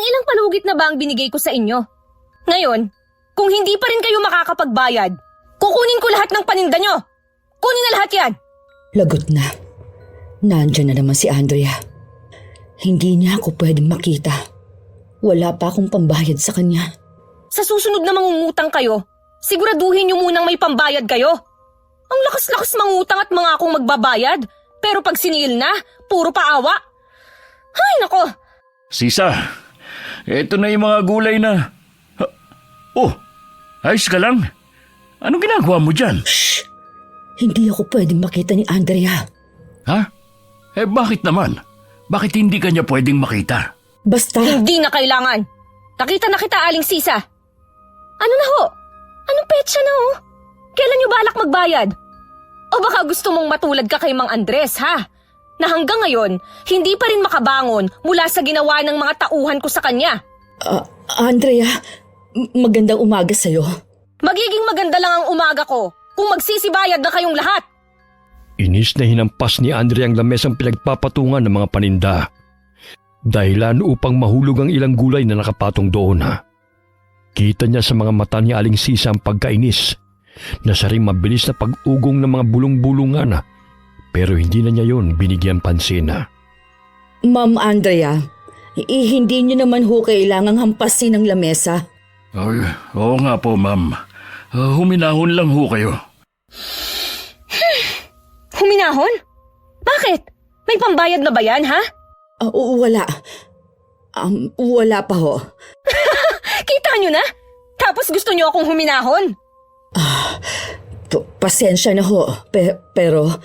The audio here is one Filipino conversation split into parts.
Ilang palugit na ba ang binigay ko sa inyo? Ngayon, kung hindi pa rin kayo makakapagbayad, kukunin ko lahat ng paninda nyo. Kunin na lahat yan. Lagot na. Nandyan na naman si Andrea. Hindi niya ako pwedeng makita. Wala pa akong pambayad sa kanya. Sa susunod na mangungutang kayo, siguraduhin nyo munang may pambayad kayo. Ang lakas-lakas mangutang at mga akong magbabayad. Pero pag sinil na, puro paawa. Ay, nako. Sisa, eto na yung mga gulay na... Oh, ayos ka lang? Anong ginagawa mo dyan? Shh! Hindi ako pwedeng makita ni Andrea. Ha? Bakit naman? Bakit hindi ka niya pwedeng makita? Basta... Hindi na kailangan. Nakita na kita, Aling Sisa. Ano na ho? Anong petsa na ho? Kailan nyo balak magbayad? O baka gusto mong matulad ka kay Mang Andres, ha? Na hanggang ngayon, hindi pa rin makabangon mula sa ginawa ng mga tauhan ko sa kanya. Andrea, magandang umaga sa'yo. Magiging maganda lang ang umaga ko kung magsisibayad na kayong lahat. Inis na hinampas ni Andrea ang lamesang pinagpapatungan ng mga paninda. Dahilan upang mahulog ang ilang gulay na nakapatong doon. Kita niya sa mga mata ni Aling Sisa ang pagkainis na siya rin mabilis na pag-ugong ng mga bulong-bulungan pero hindi na niya yon binigyan pansin. Ma'am Andrea, hindi niyo naman ho kailangang hampasin ang lamesa. Ay, oo nga po, ma'am. Huminahon lang ho kayo. Huminahon? Bakit? May pambayad na ba yan, ha? Wala. Wala pa ho. Kita nyo na? Tapos gusto nyo akong huminahon? Pasensya na ho. Pero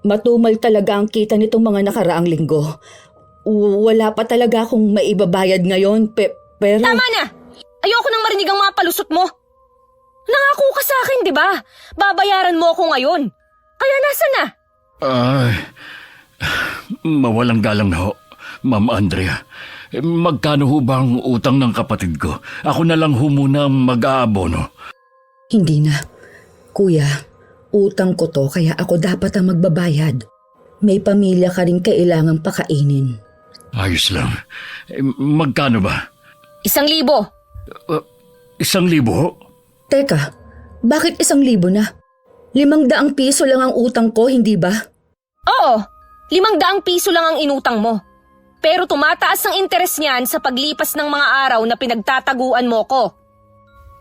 matumal talaga ang kita nitong mga nakaraang linggo. Wala pa talaga akong maibabayad ngayon, pero... Tama na! Ayoko nang marinig ang mga palusot mo. Nangako ka sa akin, di ba? Babayaran mo ako ngayon. Kaya nasa na? Ay, mawalang galang na ho, Ma'am Andrea. Magkano ho ba ang utang ng kapatid ko? Ako na lang ho muna ang mag-aabono. Hindi na. Kuya, utang ko to kaya ako dapat ang magbabayad. May pamilya ka rin kailangang pakainin. Ayos lang. Magkano ba? 1,000. 1,000 ho? Teka, bakit 1,000 na? 500 piso lang ang utang ko, hindi ba? Oo, 500 piso lang ang inutang mo. Pero tumataas ang interes niyan sa paglipas ng mga araw na pinagtataguan mo ko.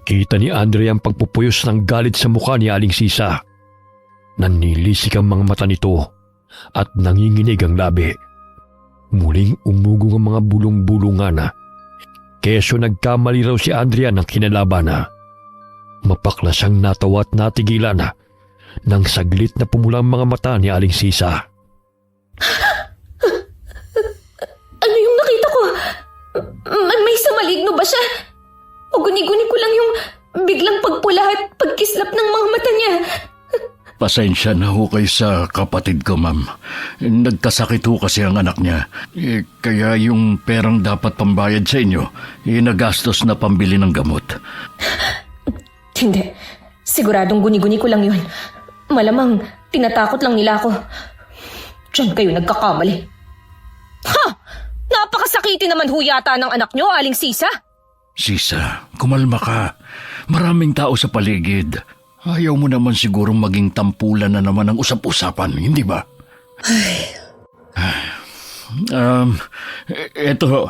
Kita ni Andrea ang pagpupuyos ng galit sa mukha ni Aling Sisa. Nanilisik ang mga mata nito at nanginginig ang labi. Muling umugong ang mga bulong-bulungan. Keso nagkamali raw si Andrea ng kinalaban. Mapaklas ang natawa at natigilan nang saglit na pumula ang mga mata ni Aling Sisa. Ano yung nakita ko? May samaligno ba siya? O guni-guni ko lang yung biglang pagpula at pagkislap ng mga mata niya. Pasensya na ho kayo sa kapatid ko, ma'am. Nagkasakit ho kasi ang anak niya. Kaya yung perang dapat pambayad sa inyo, nagastos na pambili ng gamot. Hindi. Siguradong guni-guni ko lang yun. Malamang tinatakot lang nila ako. Diyan kayo nagkakamali. Ha! Napakasakiti naman ho yata ng anak nyo, Aling Sisa. Sisa, kumalma ka. Maraming tao sa paligid. Ayaw mo naman sigurong maging tampulan na naman ang usap-usapan, hindi ba? Eto ho,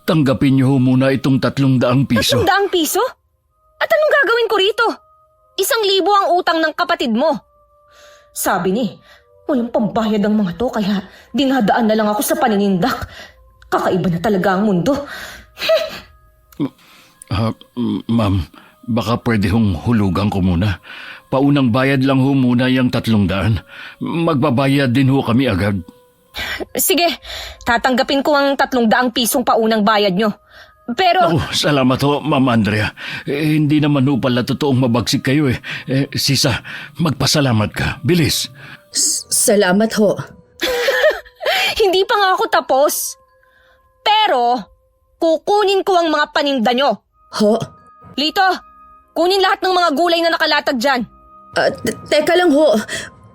tanggapin niyo ho muna itong 300 piso. 300 piso? At anong gagawin ko rito? 1,000 ang utang ng kapatid mo. Sabi ni, walang pambayad ang mga to kaya dinadaan na lang ako sa paninindak. Kakaiba na talaga ang mundo. Ma'am, baka pwede hong hulugan ko muna. Paunang bayad lang ho muna yung 300. Magbabayad din ho kami agad. Sige, tatanggapin ko ang 300 pisong paunang bayad nyo. Pero... Naku, salamat ho, Ma'am Andrea. Hindi naman ho pala totoong mabagsik kayo eh. Sisa, magpasalamat ka. Bilis. Salamat ho. Hindi pa nga ako tapos. Pero, kukunin ko ang mga paninda nyo. Ho? Lito, kunin lahat ng mga gulay na nakalatag dyan. Teka lang ho.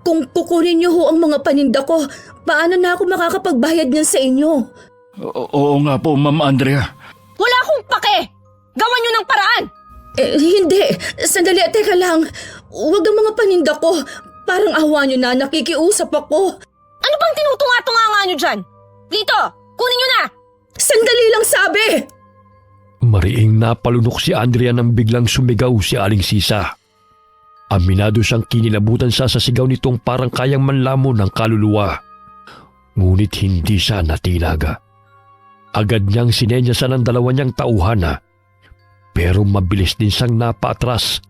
Kung kukunin niyo ho ang mga paninda ko, paano na ako makakapagbayad niyan sa inyo? Oo nga po, Ma'am Andrea. Wala Hindi. Sandali, teka lang. Huwag ang mga paninda ko. Parang awa nyo na, nakikiusap ako. Ano bang tinutunga-tunga nga nyo dyan? Lito, kunin nyo na! Sandali lang sabi! Mariing napalunok si Andrea nang biglang sumigaw si Aling Sisa. Aminado siyang kinilabutan sa sigaw nitong parang kayang manlamon ng kaluluwa. Ngunit hindi siya natilaga. Agad niyang sinenyasan ang dalawa niyang tauhana. Pero mabilis din siyang napaatras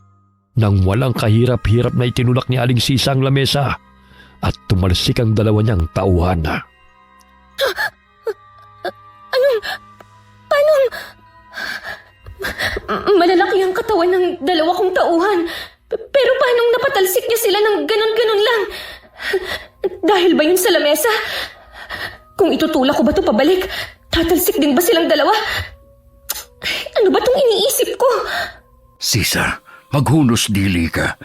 nang walang kahirap-hirap na itinulak ni Aling Sisa ang lamesa at tumalsik ang dalawa niyang tauhana. Malalaki ang katawan ng dalawa kong tauhan. Pero paano napatalsik niya sila ng ganon-ganon lang? Dahil ba yun sa lamesa? Kung itutulak ko ba ito pabalik, tatalsik din ba silang dalawa? Ano ba itong iniisip ko? Sisa, maghunos dili ka.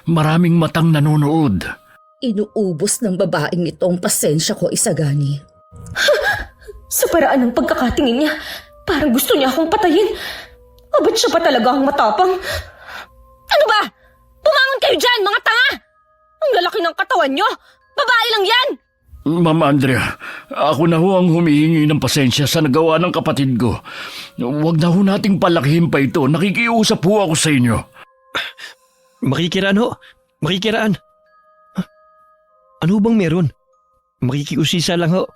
Maraming matang nanonood. Inuubos ng babaeng ito ang pasensya ko, Isagani. Sa paraan ng pagkakatingin niya, parang gusto niya akong patayin. O ba't siya pa talaga ang matapang? Ano ba? Bumangon kayo dyan, mga tanga! Ang lalaki ng katawan niyo! Babae lang yan! Ma'am Andrea, ako na ho ang humihingi ng pasensya sa nagawa ng kapatid ko. Huwag na ho nating palakihin pa ito. Nakikiusap ho ako sa inyo. Makikiraan ho. Makikiraan. Ano bang meron? Makikiusisa lang ho.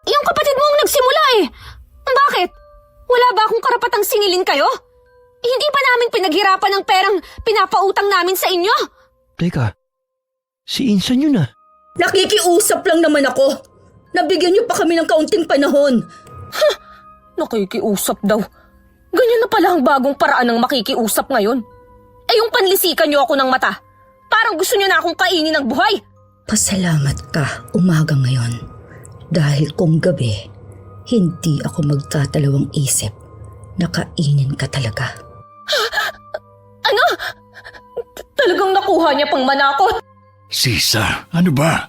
Yung kapatid mo ang nagsimula eh! Bakit? Wala ba akong karapatang singilin kayo? Hindi pa namin pinaghirapan ng perang pinapautang namin sa inyo? Teka, si Insan yun ah. Nakikiusap lang naman ako. Nabigyan niyo pa kami ng kaunting panahon. Nakikiusap daw. Ganyan na pala ang bagong paraan ng makikiusap ngayon. Eh yung panlisikan niyo ako ng mata. Parang gusto niyo na akong kainin ng buhay. Pasalamat ka umaga ngayon. Dahil kung gabi, hindi ako magtatalawang isip na kainin ka talaga. Ano? Talagang nakuha niya pang manakot? Sisa, ano ba?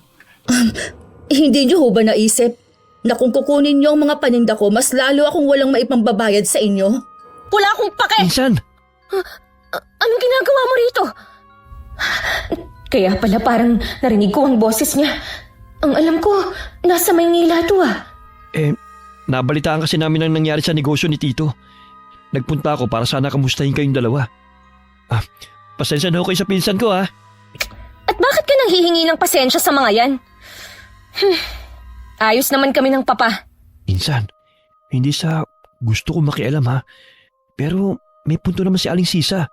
Hindi niyo ho ba naisip na kung kukunin niyo ang mga paninda ko, mas lalo akong walang maipambabayad sa inyo? Wala akong pake! Insan! Anong ginagawa mo rito? Kaya pala parang narinig ko ang boses niya. Ang alam ko, nasa Maynila to ah. Nabalitaan kasi namin ang nangyari sa negosyo ni Tito. Nagpunta ako para sana kamustahin kayong dalawa. Pasensya na ho kayo sa pinsan ko ah. At bakit ka nang hihingi ng pasensya sa mga yan? Ayos naman kami ng papa. Insan, hindi sa gusto ko makialam ha. Pero may punto naman si Aling Sisa.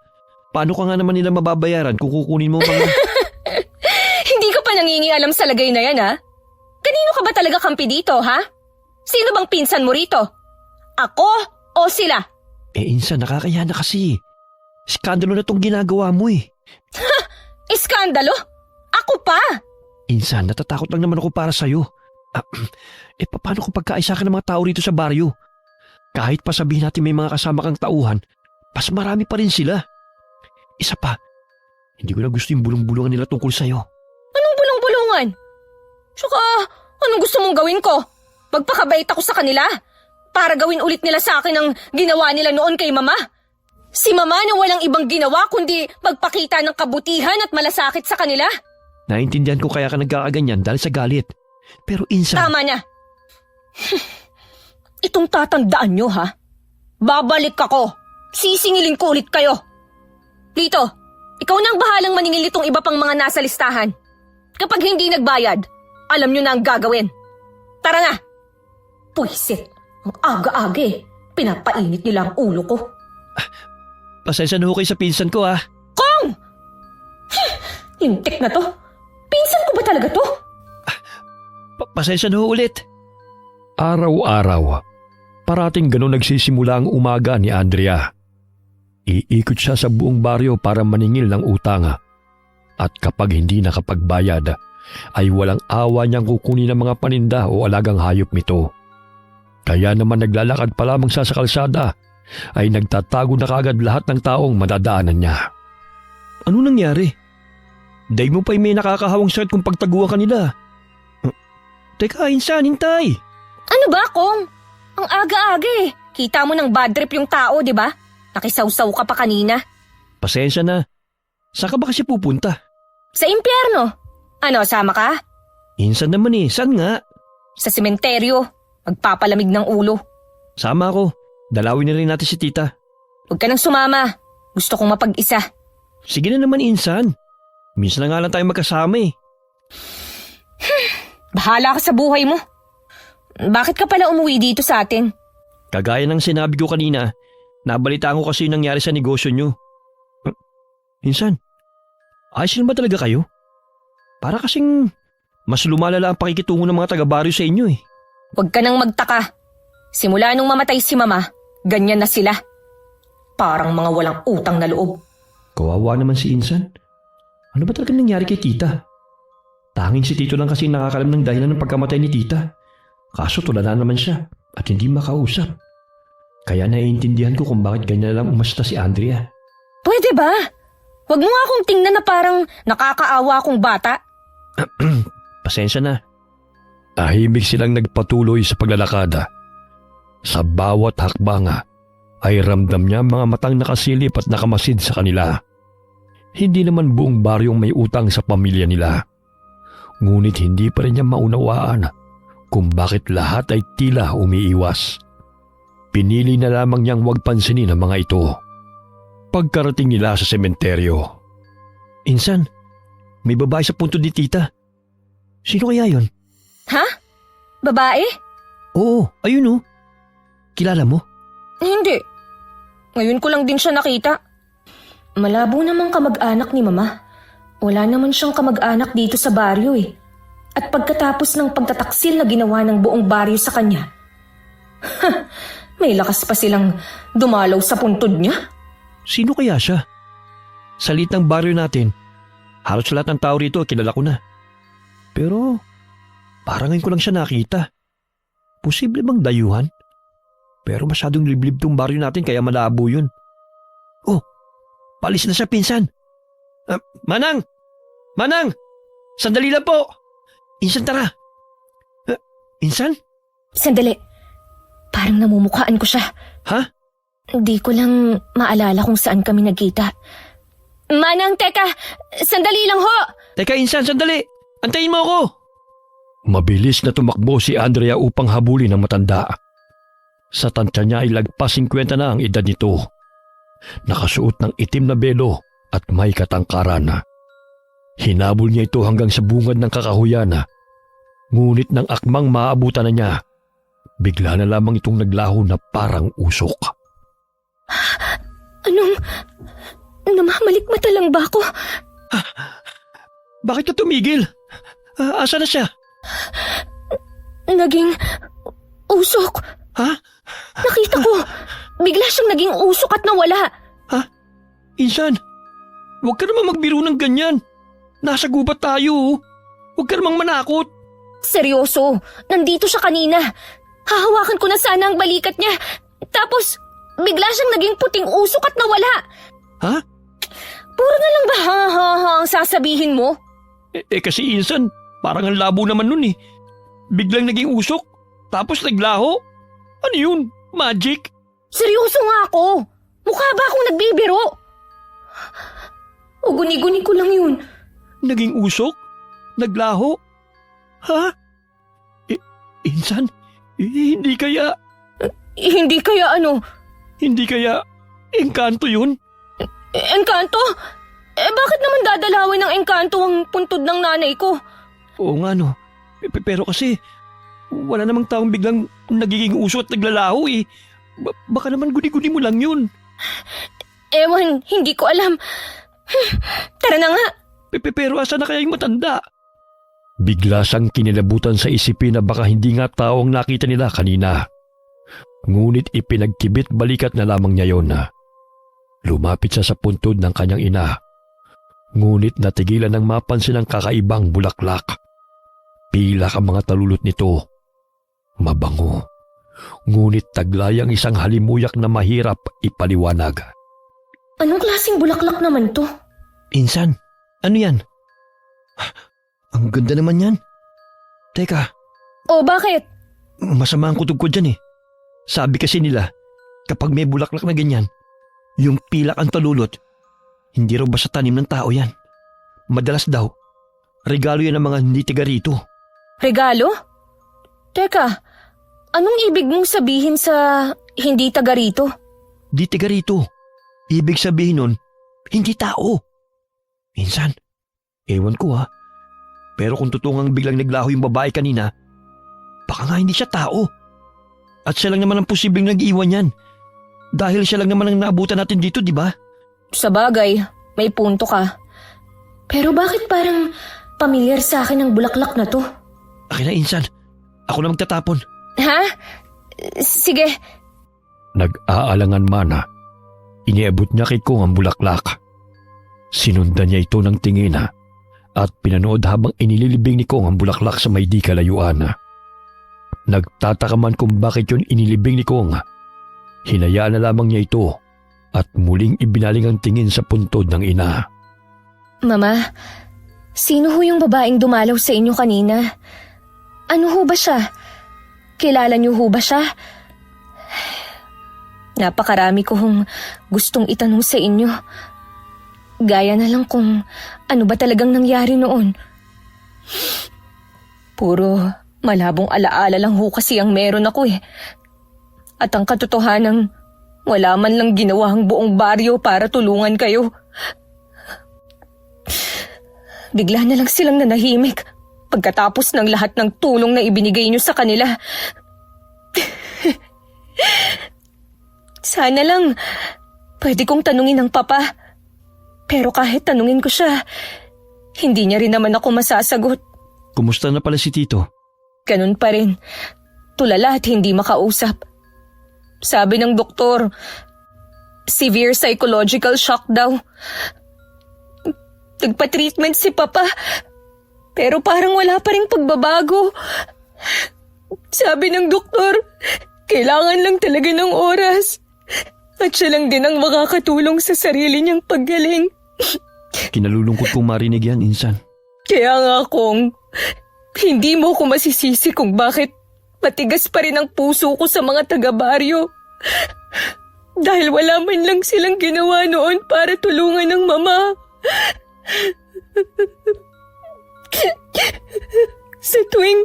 Paano ka nga naman nila mababayaran kung kukunin mo mga... Hindi ka pa nangingialam sa lagay na yan ha? Kanino ka ba talaga kampi dito ha? Sino bang pinsan mo rito? Ako o sila? Insan, nakakaya na kasi. Skandalo na tong ginagawa mo eh. Iskandalo? Ako pa? Insan, natatakot lang naman ako para sa'yo. Paano kung pagkaisa ka ng mga tao rito sa baryo? Kahit pa sabihin natin may mga kasama kang tauhan, mas marami pa rin sila. Isa pa, hindi ko na gusto yung bulong-bulungan nila tungkol sa'yo. Anong bulong-bulungan? Tsaka, anong gusto mong gawin ko? Magpakabait ako sa kanila? Para gawin ulit nila sa akin ang ginawa nila noon kay Mama? Si Mama na walang ibang ginawa kundi magpakita ng kabutihan at malasakit sa kanila? Naintindihan ko kaya ka nagkakaganyan dahil sa galit. Pero Insan... Tama na. Itong tatandaan nyo ha? Babalik ako. Sisingilin ko ulit kayo. Lito, ikaw na ang bahalang maningil itong iba pang mga nasa listahan. Kapag hindi nagbayad, alam nyo na ang gagawin. Tara na. Puisit. Ang aga-aga eh. Pinapainit nila ang ulo ko. Pasensya na ho kayo sa pinsan ko ah. Kong! Hintik na to. Pinsan ko ba talaga to? Pasensya na ho ulit. Araw-araw, parating ganun nagsisimula ang umaga ni Andrea. Iikot siya sa buong baryo para maningil ng utang. At kapag hindi nakapagbayad, ay walang awa niyang kukunin ng mga paninda o alagang hayop nito. Kaya naman naglalakad pa lamang siya sa kalsada, ay nagtatago na kaagad lahat ng taong madadaanan niya. Ano nangyari? Day mo pa'y may nakakahawang sakit kung pagtaguan ka nila. Teka, Insan, hintay! Ano ba, Kong? Ang aga-aga eh. Kita mo ng bad trip yung tao, di ba? Nakisawsaw ka pa kanina. Pasensya na. Saan ka ba kasi pupunta? Sa impyerno. Ano, sama ka? Insan naman eh. Saan nga? Sa sementeryo. Magpapalamig ng ulo. Sama ako. Dalawin na rin natin si tita. Huwag ka nang sumama. Gusto kong mapag-isa. Sige na naman, Insan. Minsan na nga lang tayo magkasama eh. Bahala ka sa buhay mo. Bakit ka pala umuwi dito sa atin? Kagaya ng sinabi ko kanina, nabalitaan ko kasi yung nangyari sa negosyo nyo. Insan, ayos na ba talaga kayo? Para kasing mas lumalala ang pakikitungo ng mga taga-baryo sa inyo eh. Huwag ka nang magtaka. Simula nung mamatay si Mama, ganyan na sila. Parang mga walang utang na loob. Kawawa naman si Insan. Ano ba talaga nangyari kay tita? Tanging si Tito lang kasi nakakalam ng dahilan ng pagkamatay ni tita. Kaso tulala naman siya at hindi makausap. Kaya naiintindihan ko kung bakit ganyan lang umasta si Andrea. Pwede ba? Huwag mo nga akong tingnan na parang nakakaawa akong bata. Pasensya na. Tahimik silang nagpatuloy sa paglalakada. Sa bawat hakbanga ay ramdam niya mga matang nakasilip at nakamasid sa kanila. Hindi naman buong baryong may utang sa pamilya nila. Ngunit hindi pa rin niya maunawaan kung bakit lahat ay tila umiiwas. Pinili na lamang niyang huwag pansinin ang mga ito. Pagkarating nila sa sementeryo. Insan, may babae sa puntod ni tita. Sino kaya yon? Ha? Babae? Oo, ayun oh. Kilala mo? Hindi. Ngayon ko lang din siya nakita. Malabo namang kamag-anak ni Mama. Wala naman siyang kamag-anak dito sa baryo eh. At pagkatapos ng pagtataksil na ginawa ng buong baryo sa kanya, may lakas pa silang dumalaw sa puntod niya. Sino kaya siya? Sa liit ng baryo natin, halos lahat ng tao rito kilala ko na. Pero parang ngayon ko lang siya nakita. Posible bang dayuhan? Pero masyadong liblib tong baryo natin kaya malabo yun. Oh, palis na siya pinsan. Manang! Manang! Sandali lang po! Insan tara! Insan? Sandali. Parang namumukhaan ko siya. Ha? Hindi ko lang maalala kung saan kami nagkita. Manang, teka! Sandali lang ho! Teka Insan, sandali! Antayin mo ako! Mabilis na tumakbo si Andrea upang habulin ang matanda. Sa tansya niya ay lagpas 50 na ang edad nito. Nakasuot ng itim na belo at may katangkaran. Hinabol niya ito hanggang sa bungad ng kakahuyan. Ngunit nang akmang maabutan na niya, bigla na lamang itong naglaho na parang usok. Anong... namamalikmata lang ba ako? Bakit ka tumigil? Asa na siya? Naging... usok. Ha? Nakita ko. Bigla siyang naging usok at nawala. Ha? Insan, huwag ka naman magbiro ng ganyan. Nasa gubat tayo. Huwag ka namang manakot. Seryoso, nandito siya kanina. Hahawakan ko na sana ang balikat niya. Tapos, bigla siyang naging puting usok at nawala. Ha? Puro na lang ba ha ang sasabihin mo? Kasi Insan, parang ang labo naman nun eh. Biglang naging usok, tapos naglaho. Ano yun? Magic? Seryoso nga ako. Mukha ba akong nagbibiro? O guni-guni ko lang yun. Naging usok? Naglaho? Ha? Insan, hindi kaya... Hindi kaya ano? Hindi kaya engkanto yun? Engkanto? Bakit naman dadalawin ng engkanto ang puntod ng nanay ko? Oo nga no. Pero kasi wala namang taong biglang nagiging uso at naglalaho eh. Baka naman guni-guni mo lang yun. Ewan, hindi ko alam. Tara na nga. Pero asa na kaya yung matanda? Bigla siyang kinilabutan sa isipin na baka hindi nga tao ang nakita nila kanina. Ngunit ipinagkibit balikat na lamang niya yon. Lumapit siya sa puntod ng kanyang ina. Ngunit natigilan ng mapansin ang kakaibang bulaklak. Pilak ang mga talulot nito. Mabango. Ngunit taglay ang isang halimuyak na mahirap ipaliwanag. Anong klaseng bulaklak naman to? Insan, ano yan? Ang ganda naman yan. Teka, O bakit? masama ang kutob ko dyan eh. Sabi kasi nila, kapag may bulaklak na ganyan, Yung pilak ang talulot, hindi raw basta tanim ng tao yan. Madalas daw, regalo yan ng mga hindi tiga rito. Regalo? Teka, anong ibig mong sabihin sa hindi taga rito? Di tiga rito. Ibig sabihin nun, hindi tao. Minsan, ewan ko ha. Pero kung tutungang biglang naglaho yung babae kanina, baka nga hindi siya tao. At siya lang naman ang posibleng nag-iwan yan. Dahil siya lang naman ang naabutan natin dito, di ba? Sa bagay, may punto ka. Pero bakit parang pamilyar sa akin ang bulaklak na to? Akin na, Insan. Ako na magtatapon. Ha? Sige. Nag-aalangan mana. Iniabot niya kay Kong ang bulaklak. Sinundan niya ito ng tingin at pinanood habang inililibing ni Kong ang bulaklak sa may di kalayuan. Nagtataka man kung bakit yun inilibing ni Kong. Hinayaan na lamang niya ito at muling ibinaling ang tingin sa puntod ng ina. Mama, sino ho yung babaeng dumalaw sa inyo kanina? Ano ho ba siya? Kilala niyo ho ba siya? Napakarami ko hong gustong itanong sa inyo. Gaya na lang kung ano ba talagang nangyari noon. Puro malabong alaala lang ho kasi ang meron ako eh. At ang katotohanan, wala man lang ginawa ang buong baryo para tulungan kayo. Bigla na lang silang nanahimik pagkatapos ng lahat ng tulong na ibinigay niyo sa kanila. Sana lang pwede kong tanungin ang papa. Pero kahit tanungin ko siya, hindi niya rin naman ako masasagot. Kumusta na pala si Tito? Ganun pa rin. Tulala at hindi makausap. Sabi ng doktor, severe psychological shock daw. Nagpa-treatment si Papa, pero parang wala pa ring pagbabago. Sabi ng doktor, kailangan lang talaga ng oras. At siya lang din ang makakatulong sa sarili niyang paggaling. Kinalulungkot kong marinig yan, Insan. Kaya nga kung hindi mo ko masisisi kung bakit matigas pa rin ang puso ko sa mga taga-baryo. Dahil wala man lang silang ginawa noon para tulungan ng mama. Sa tuwing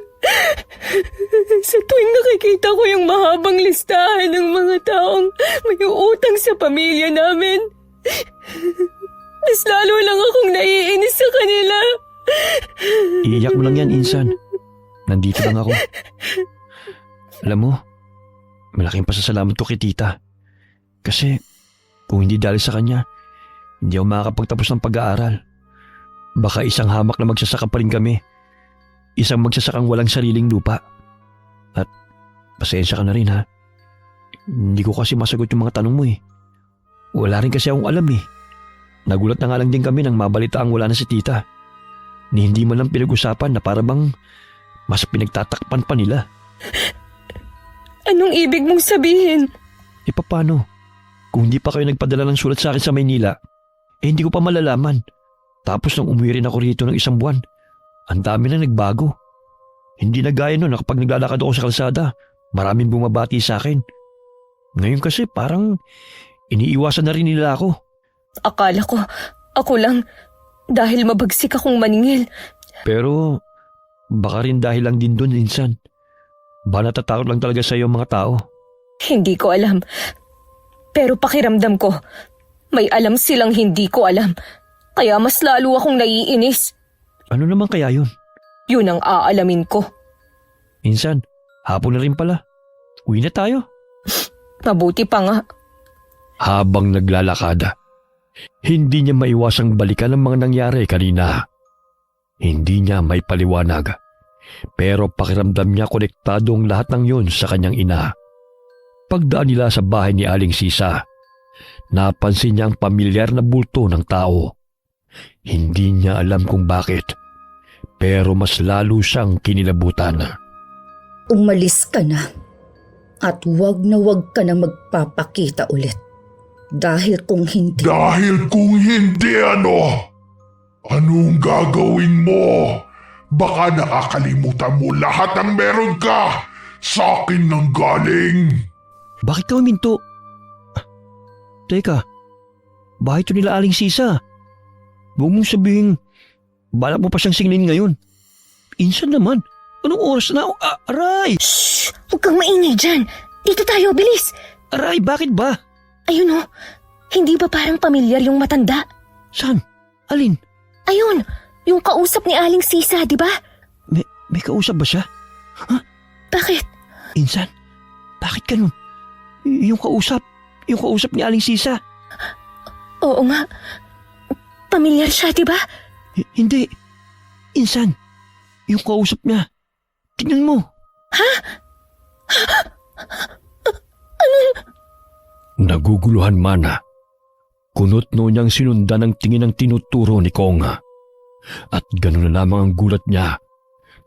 nakikita ko yung mahabang listahan ng mga taong may utang sa pamilya namin, mas lalo lang akong naiinis sa kanila. Iiyak mo lang yan, Insan. Nandito lang ako. Alam mo, malaking pasasalamat ko kay Tita. Kasi kung hindi dahil sa kanya, hindi ako makakapagtapos ng pag-aaral. Baka isang hamak na magsasaka pa rin kami. Isang magsasakang walang sariling lupa. At pasensya ka na rin ha. Hindi ko kasi masagot yung mga tanong mo eh. Wala rin kasi akong alam eh. Nagulat na nga lang din kami nang mabalita ang wala na si Tita. Ni hindi man lang pinag-usapan na para bang mas pinagtatakpan pa nila. Anong ibig mong sabihin? E paano? Kung hindi pa kayo nagpadala ng sulat sa akin sa Maynila, hindi ko pa malalaman. Tapos nung umuwi rin ako rito ng isang buwan, ang dami na nagbago. Hindi na gaya nun na kapag naglalakad ako sa kalsada, maraming bumabati sa akin. Ngayon kasi parang iniiwasan na rin nila ako. Akala ko, ako lang, dahil mabagsik akong maningil. Pero baka rin dahil lang din doon, Insan. Ba natatakot lang talaga sa iyo mga tao? Hindi ko alam. Pero pakiramdam ko, may alam silang hindi ko alam. Kaya mas lalo akong naiinis. Ano naman kaya yun? Yun ang aalamin ko. Insan, hapon na rin pala. Uwi na tayo. Mabuti pa nga. Habang naglalakad, hindi niya maiwasang balikan ang mga nangyari kanina. Hindi niya may paliwanag. Pero pakiramdam niya konektado ang lahat ng yun sa kanyang ina. Pagdaan nila sa bahay ni Aling Sisa, napansin niya ang pamilyar na bulto ng tao. Hindi niya alam kung bakit, pero mas lalo siyang kinilabutan. Umalis ka na at wag na wag ka na magpapakita ulit. Dahil kung hindi... Anong gagawin mo? Baka nakakalimutan mo lahat ng meron ka. Sa akin nang galing. Bakit ka huminto? Teka, bahay to nila Aling Sisa. Huwag mong sabihin, balak mo pa siyang singilin ngayon. Insan naman, anong oras na? Aray! Shh! Huwag kang maingay dyan. Dito tayo, bilis. Aray, bakit ba? Ayun oh, hindi ba parang pamilyar yung matanda? Saan? Alin? Ayun, yung kausap ni Aling Sisa, di ba? May kausap ba siya? Bakit? Insan, bakit ganun? Yung kausap ni Aling Sisa. Oo nga. Pamilyar siya, di ba? Hindi. Insan, yung kausap niya. Tingnan mo. Naguguluhan mana. Kunot no niyang sinundan ang tingin ng tinuturo ni Konga. At gano'n na lamang ang gulat niya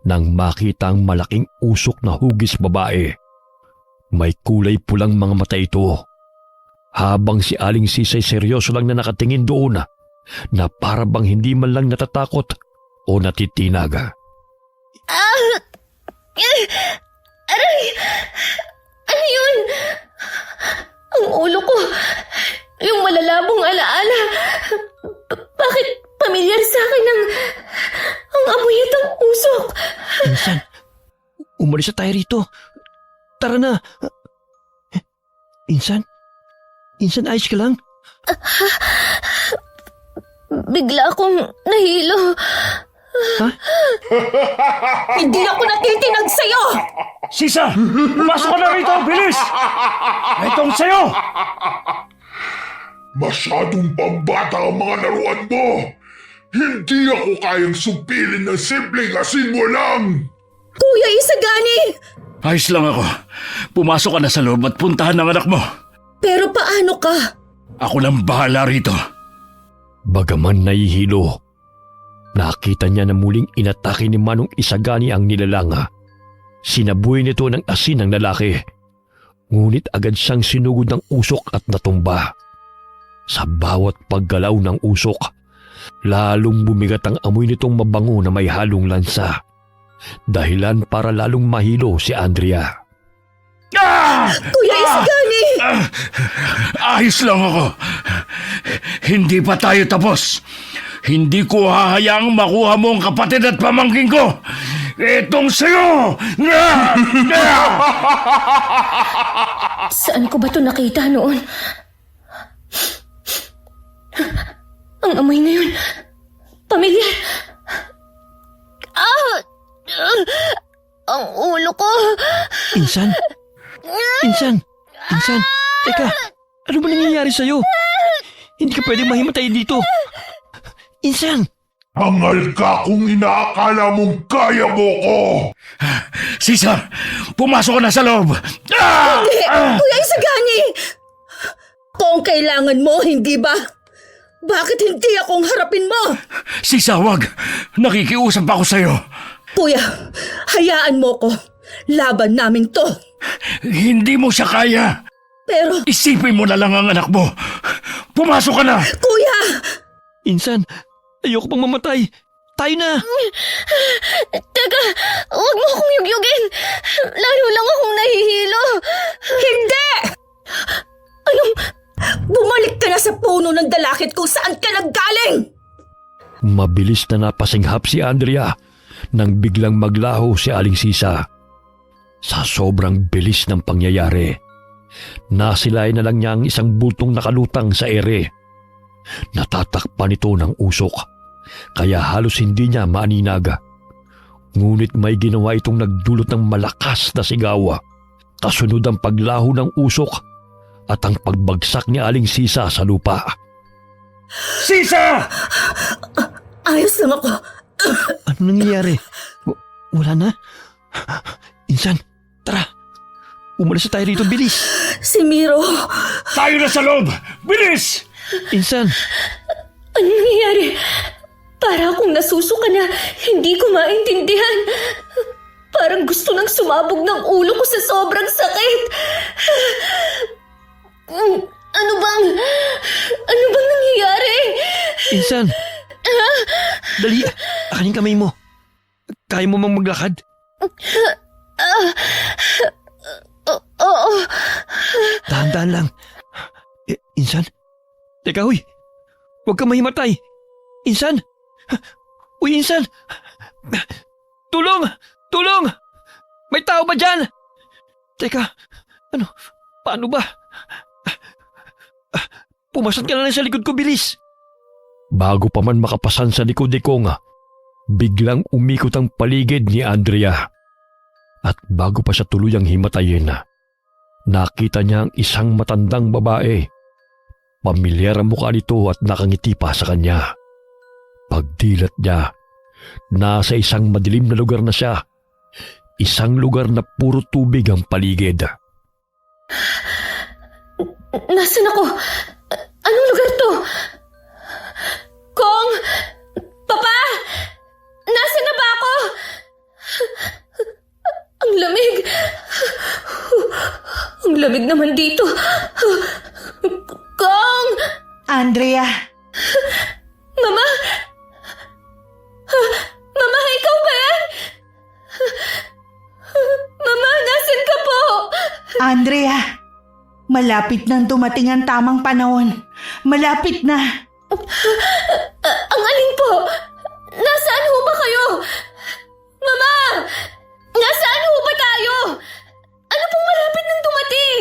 nang makita ang malaking usok na hugis babae. May kulay pulang mga mata ito. Habang si Aling Sisay seryoso lang na nakatingin doon na para bang hindi man lang natatakot o natitinaga. Aray! Ano yun? Ang ulo ko. Yung malalabong alaala. Bakit pamilyar sa akin ang amoy at ang usok? Insan, umalis na tayo rito. Tara na. Insan, ayos ka lang? Bigla akong nahilo. Ha? Hindi ako natitinag sa'yo! Sisa! Pumasok ka na rito! Bilis! Itong sa'yo! Masyadong pambata ang mga laruan mo. Hindi ako kayang sumpilin ng simpleng asin mo lang. Kuya Isagani! Ayos lang ako. Pumasok ka na sa loob at puntahan ng anak mo. Pero paano ka? Ako nang bahala rito. Bagaman nahihilo, nakita niya na muling inatake ni Manong Isagani ang nilalanga. Sinabuhay nito ng asin ng lalaki. Ngunit agad siyang sinugod ng usok at natumba. Sa bawat paggalaw ng usok, lalong bumigat ang amoy nitong mabango na may halong lansa. Dahilan para lalong mahilo si Andrea. Kuya Isagani! Ayos lang ako. Hindi pa tayo tapos. Hindi ko hahayaang makuha mo ang kapatid at pamangkin ko. Itong sa'yo! Saan ko ba ito nakita noon? Ang amoy ngayon. Pamilyar. Ang ulo ko. Insan? Teka, ano ba nangyayari sa'yo? Hindi ka pwedeng mahimatay dito. Insan! Hangal ka kung inaakala mong kaya mo ko. Sisa, pumasok ka na sa loob. Kuya Isagani! Kung kailangan mo, hindi ba? Bakit hindi akong harapin mo? Sisa, wag. Nakikiusap ako sa'yo. Kuya, hayaan mo ko. Laban namin to. Hindi mo siya kaya. Pero, Isipin mo na lang ang anak mo. Pumasok ka na. kuya! Insan, ayoko pang mamatay. Tayo na! Teka, huwag mo akong yugyugin. Lalo lang akong nahihilo. Hindi! Bumalik ka na sa puno ng dalakit kung saan ka naggaling! Mabilis na napasinghap si Andrea nang biglang maglaho si Aling Sisa. Sa sobrang bilis ng pangyayari, nasilay na lang niya ang isang bultong nakalutang sa ere. Natatakpan ito ng usok, kaya halos hindi niya maaninag. Ngunit may ginawa itong nagdulot ng malakas na sigaw. Kasunod ang paglaho ng usok at ang pagbagsak ni Aling Sisa sa lupa. Sisa! Ayos lang ako. Ano nangyayari? Wala na? Insan, tara. Umalis na tayo rito, bilis. Si Miro. Tayo na sa loob! Bilis! Insan, Ano nangyayari? Para akong nasusuka na hindi ko maintindihan. Parang gusto nang sumabog ng ulo ko sa sobrang sakit. Ano bang nangyayari? Insan. Dali, akanin kamay mo. Kaya mo mang maglakad? Oo. Dahan-dahan lang. Insan? Teka, huy. Huwag kang mahimatay! Insan! Uy, Insan! Tulong! Tulong! May tao ba dyan? Teka, paano ba? Pumasan ka na lang sa likod ko, bilis! Bago pa man makapasan sa likod ni Konga, biglang umikot ang paligid ni Andrea. At bago pa siya tuluyang himatayin, nakita niya ang isang matandang babae. Pamilyar ang mukha nito at nakangiti pa sa kanya. Pagdilat niya, nasa isang madilim na lugar na siya. Isang lugar na puro tubig ang paligid. Nasaan ako? Anong lugar to? Kong! Papa! Nasaan na ba ako? Ang lamig! Ang lamig naman dito! Kong! Andrea, Mama! Mama, ikaw ba yan? Mama, nasan ka po? Andrea, malapit nang dumating ang tamang panahon. Malapit na. Ang alin po? Nasaan ho ba kayo? Mama! Nasaan ho ba tayo? Ano pong malapit nang dumating?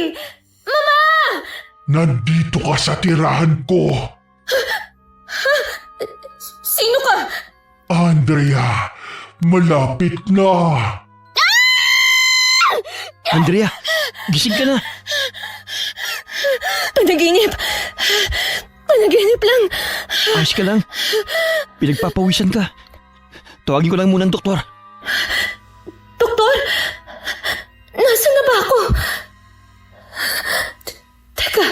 Mama! Nandito ka sa tirahan ko. Sino ka? Andrea, malapit na. Andrea, gising ka na. Panaginip! Panaginip lang! Ayos ka lang. Pinagpapawisan ka. Tawagin ko lang muna ang doktor. Doktor! Nasaan na ba ako? Teka,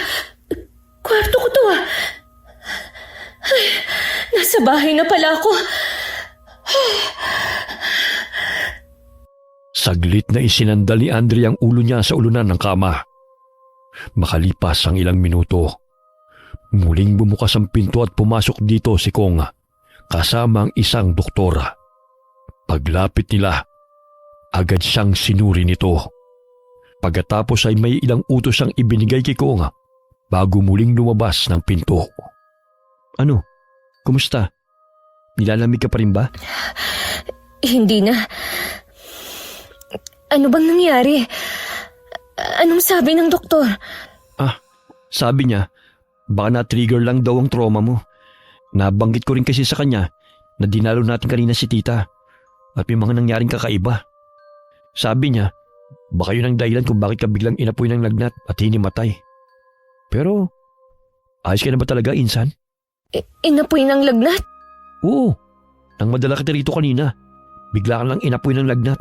kwarto ko to ah. Ay, nasa bahay na pala ako. Saglit na isinandal ni Andrea ang ulo niya sa ulunan ng kama. Makalipas ang ilang minuto, muling bumukas ang pinto at pumasok dito si Kong kasama ang isang doktora. Paglapit nila, agad siyang sinuri nito. Pagkatapos ay may ilang utos ang ibinigay kay Kong bago muling lumabas ng pinto. Ano? Kumusta? Nilalamig ka pa rin ba? Hindi na. Ano bang nangyari? Anong sabi ng doktor? Sabi niya, baka na-trigger lang daw ang trauma mo. Nabanggit ko rin kasi sa kanya na dinalo natin kanina si tita at may mga nangyaring kakaiba. Sabi niya, baka yun ang dahilan kung bakit ka biglang inapoy ng lagnat at hinimatay. Pero, ayos ka na ba talaga, Insan? Inapoy ng lagnat? Oo, nang madala kita rito kanina, bigla ka lang inapoy ng lagnat.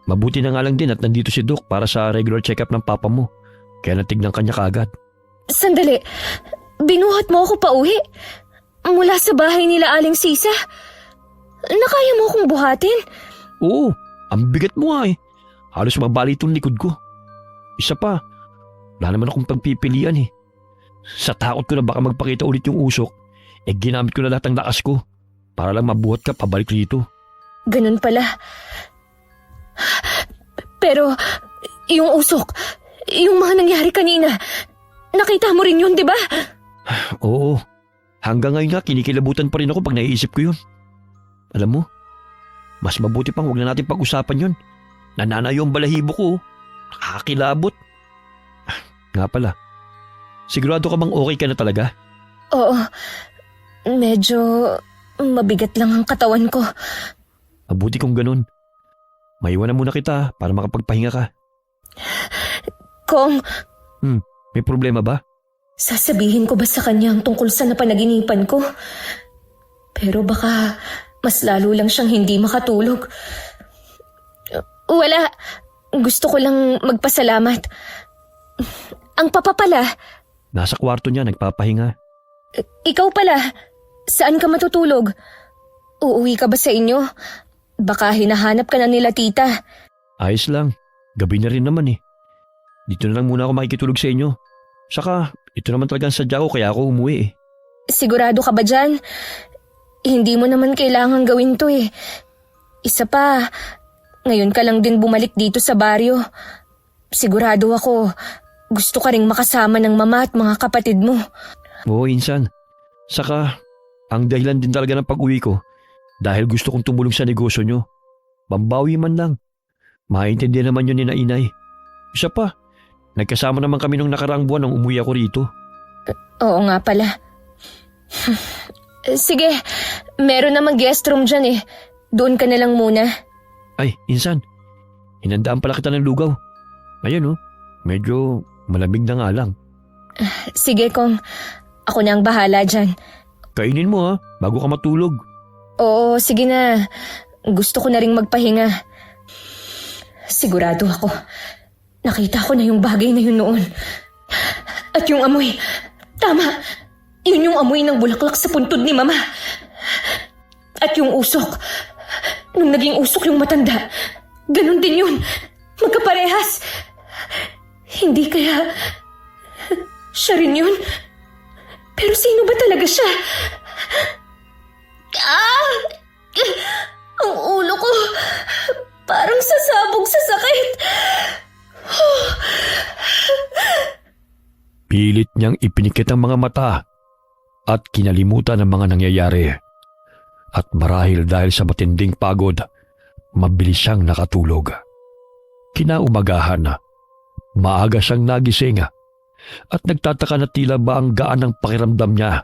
Mabuti na nga lang din at nandito si Doc para sa regular check-up ng papa mo. Kaya natignan kanya kaagad. Sandali, binuhat mo ako pauwi? Mula sa bahay nila Aling Sisa? Nakaya mo akong buhatin? Oo, ang bigat mo nga eh. Halos mabali itong likod ko. Isa pa, wala naman akong pagpipilian eh. Sa takot ko na baka magpakita ulit yung usok, ginamit ko na lahat ng lakas ko para lang mabuhat ka pabalik rito. Ganun pala. Pero, yung usok, yung mga nangyari kanina, nakita mo rin yun, di ba? Oo, hanggang ngayon nga kinikilabutan pa rin ako pag naiisip ko yun. Alam mo, mas mabuti pang huwag na natin pag-usapan yun. Nananayo ang balahibo ko. Nakakilabot. Nga pala, sigurado ka bang okay ka na talaga? Oo, medyo mabigat lang ang katawan ko. Mabuti kung ganun. Maiwanan muna kita para makapagpahinga ka. Kong, May problema ba? sasabihin ko ba sa kanya ang tungkol sa napanaginipan ko? Pero baka mas lalo lang siyang hindi makatulog. Wala. Gusto ko lang magpasalamat. Ang papa pala, Nasa kwarto niya, nagpapahinga. ikaw pala, saan ka matutulog? Uuwi ka ba sa inyo? Baka hinahanap ka na nila tita. Ayos lang. Gabi na rin naman eh. Dito na lang muna ako makikitulog sa inyo. Saka, ito naman talagang sadya ko kaya ako umuwi eh. Sigurado ka ba dyan? Hindi mo naman kailangan gawin to eh. Isa pa, ngayon ka lang din bumalik dito sa baryo. Sigurado ako, gusto ka ring makasama ng mama at mga kapatid mo. Oo, Insan. Saka, ang dahilan din talaga ng pag-uwi ko dahil gusto kong tumulong sa negosyo nyo. Pambawi man lang. Maintindihan naman yun ni na inay. Isa pa, nagkasama naman kami nung nakaraang buwan nung umuwi ako rito. Oo nga pala. Sige, meron namang guest room dyan eh. Doon ka na lang muna. Ay, insan, hinandaan pala kita ng lugaw. Ayun medyo malamig na nga lang. Sige kung ako na ang bahala dyan. Kainin mo bago ka matulog. Oo, sige na. Gusto ko na ring magpahinga. Sigurado ako. Nakita ko na yung bagay na yun noon. At yung amoy. Tama. Yun yung amoy ng bulaklak sa puntod ni Mama. At yung usok. Nung naging usok yung matanda. Ganon din yun. Magkaparehas. Hindi kaya... Siya rin yun. Pero sino ba talaga siya? Ang ulo ko. Parang sasabog sa sakit. Pilit niyang ipinikit ang mga mata at kinalimutan ang mga nangyayari. At marahil dahil sa matinding pagod, mabilis siyang nakatulog. Kinaumagahan, maaga siyang nagising at nagtataka na tila ba ang gaan ng pakiramdam niya.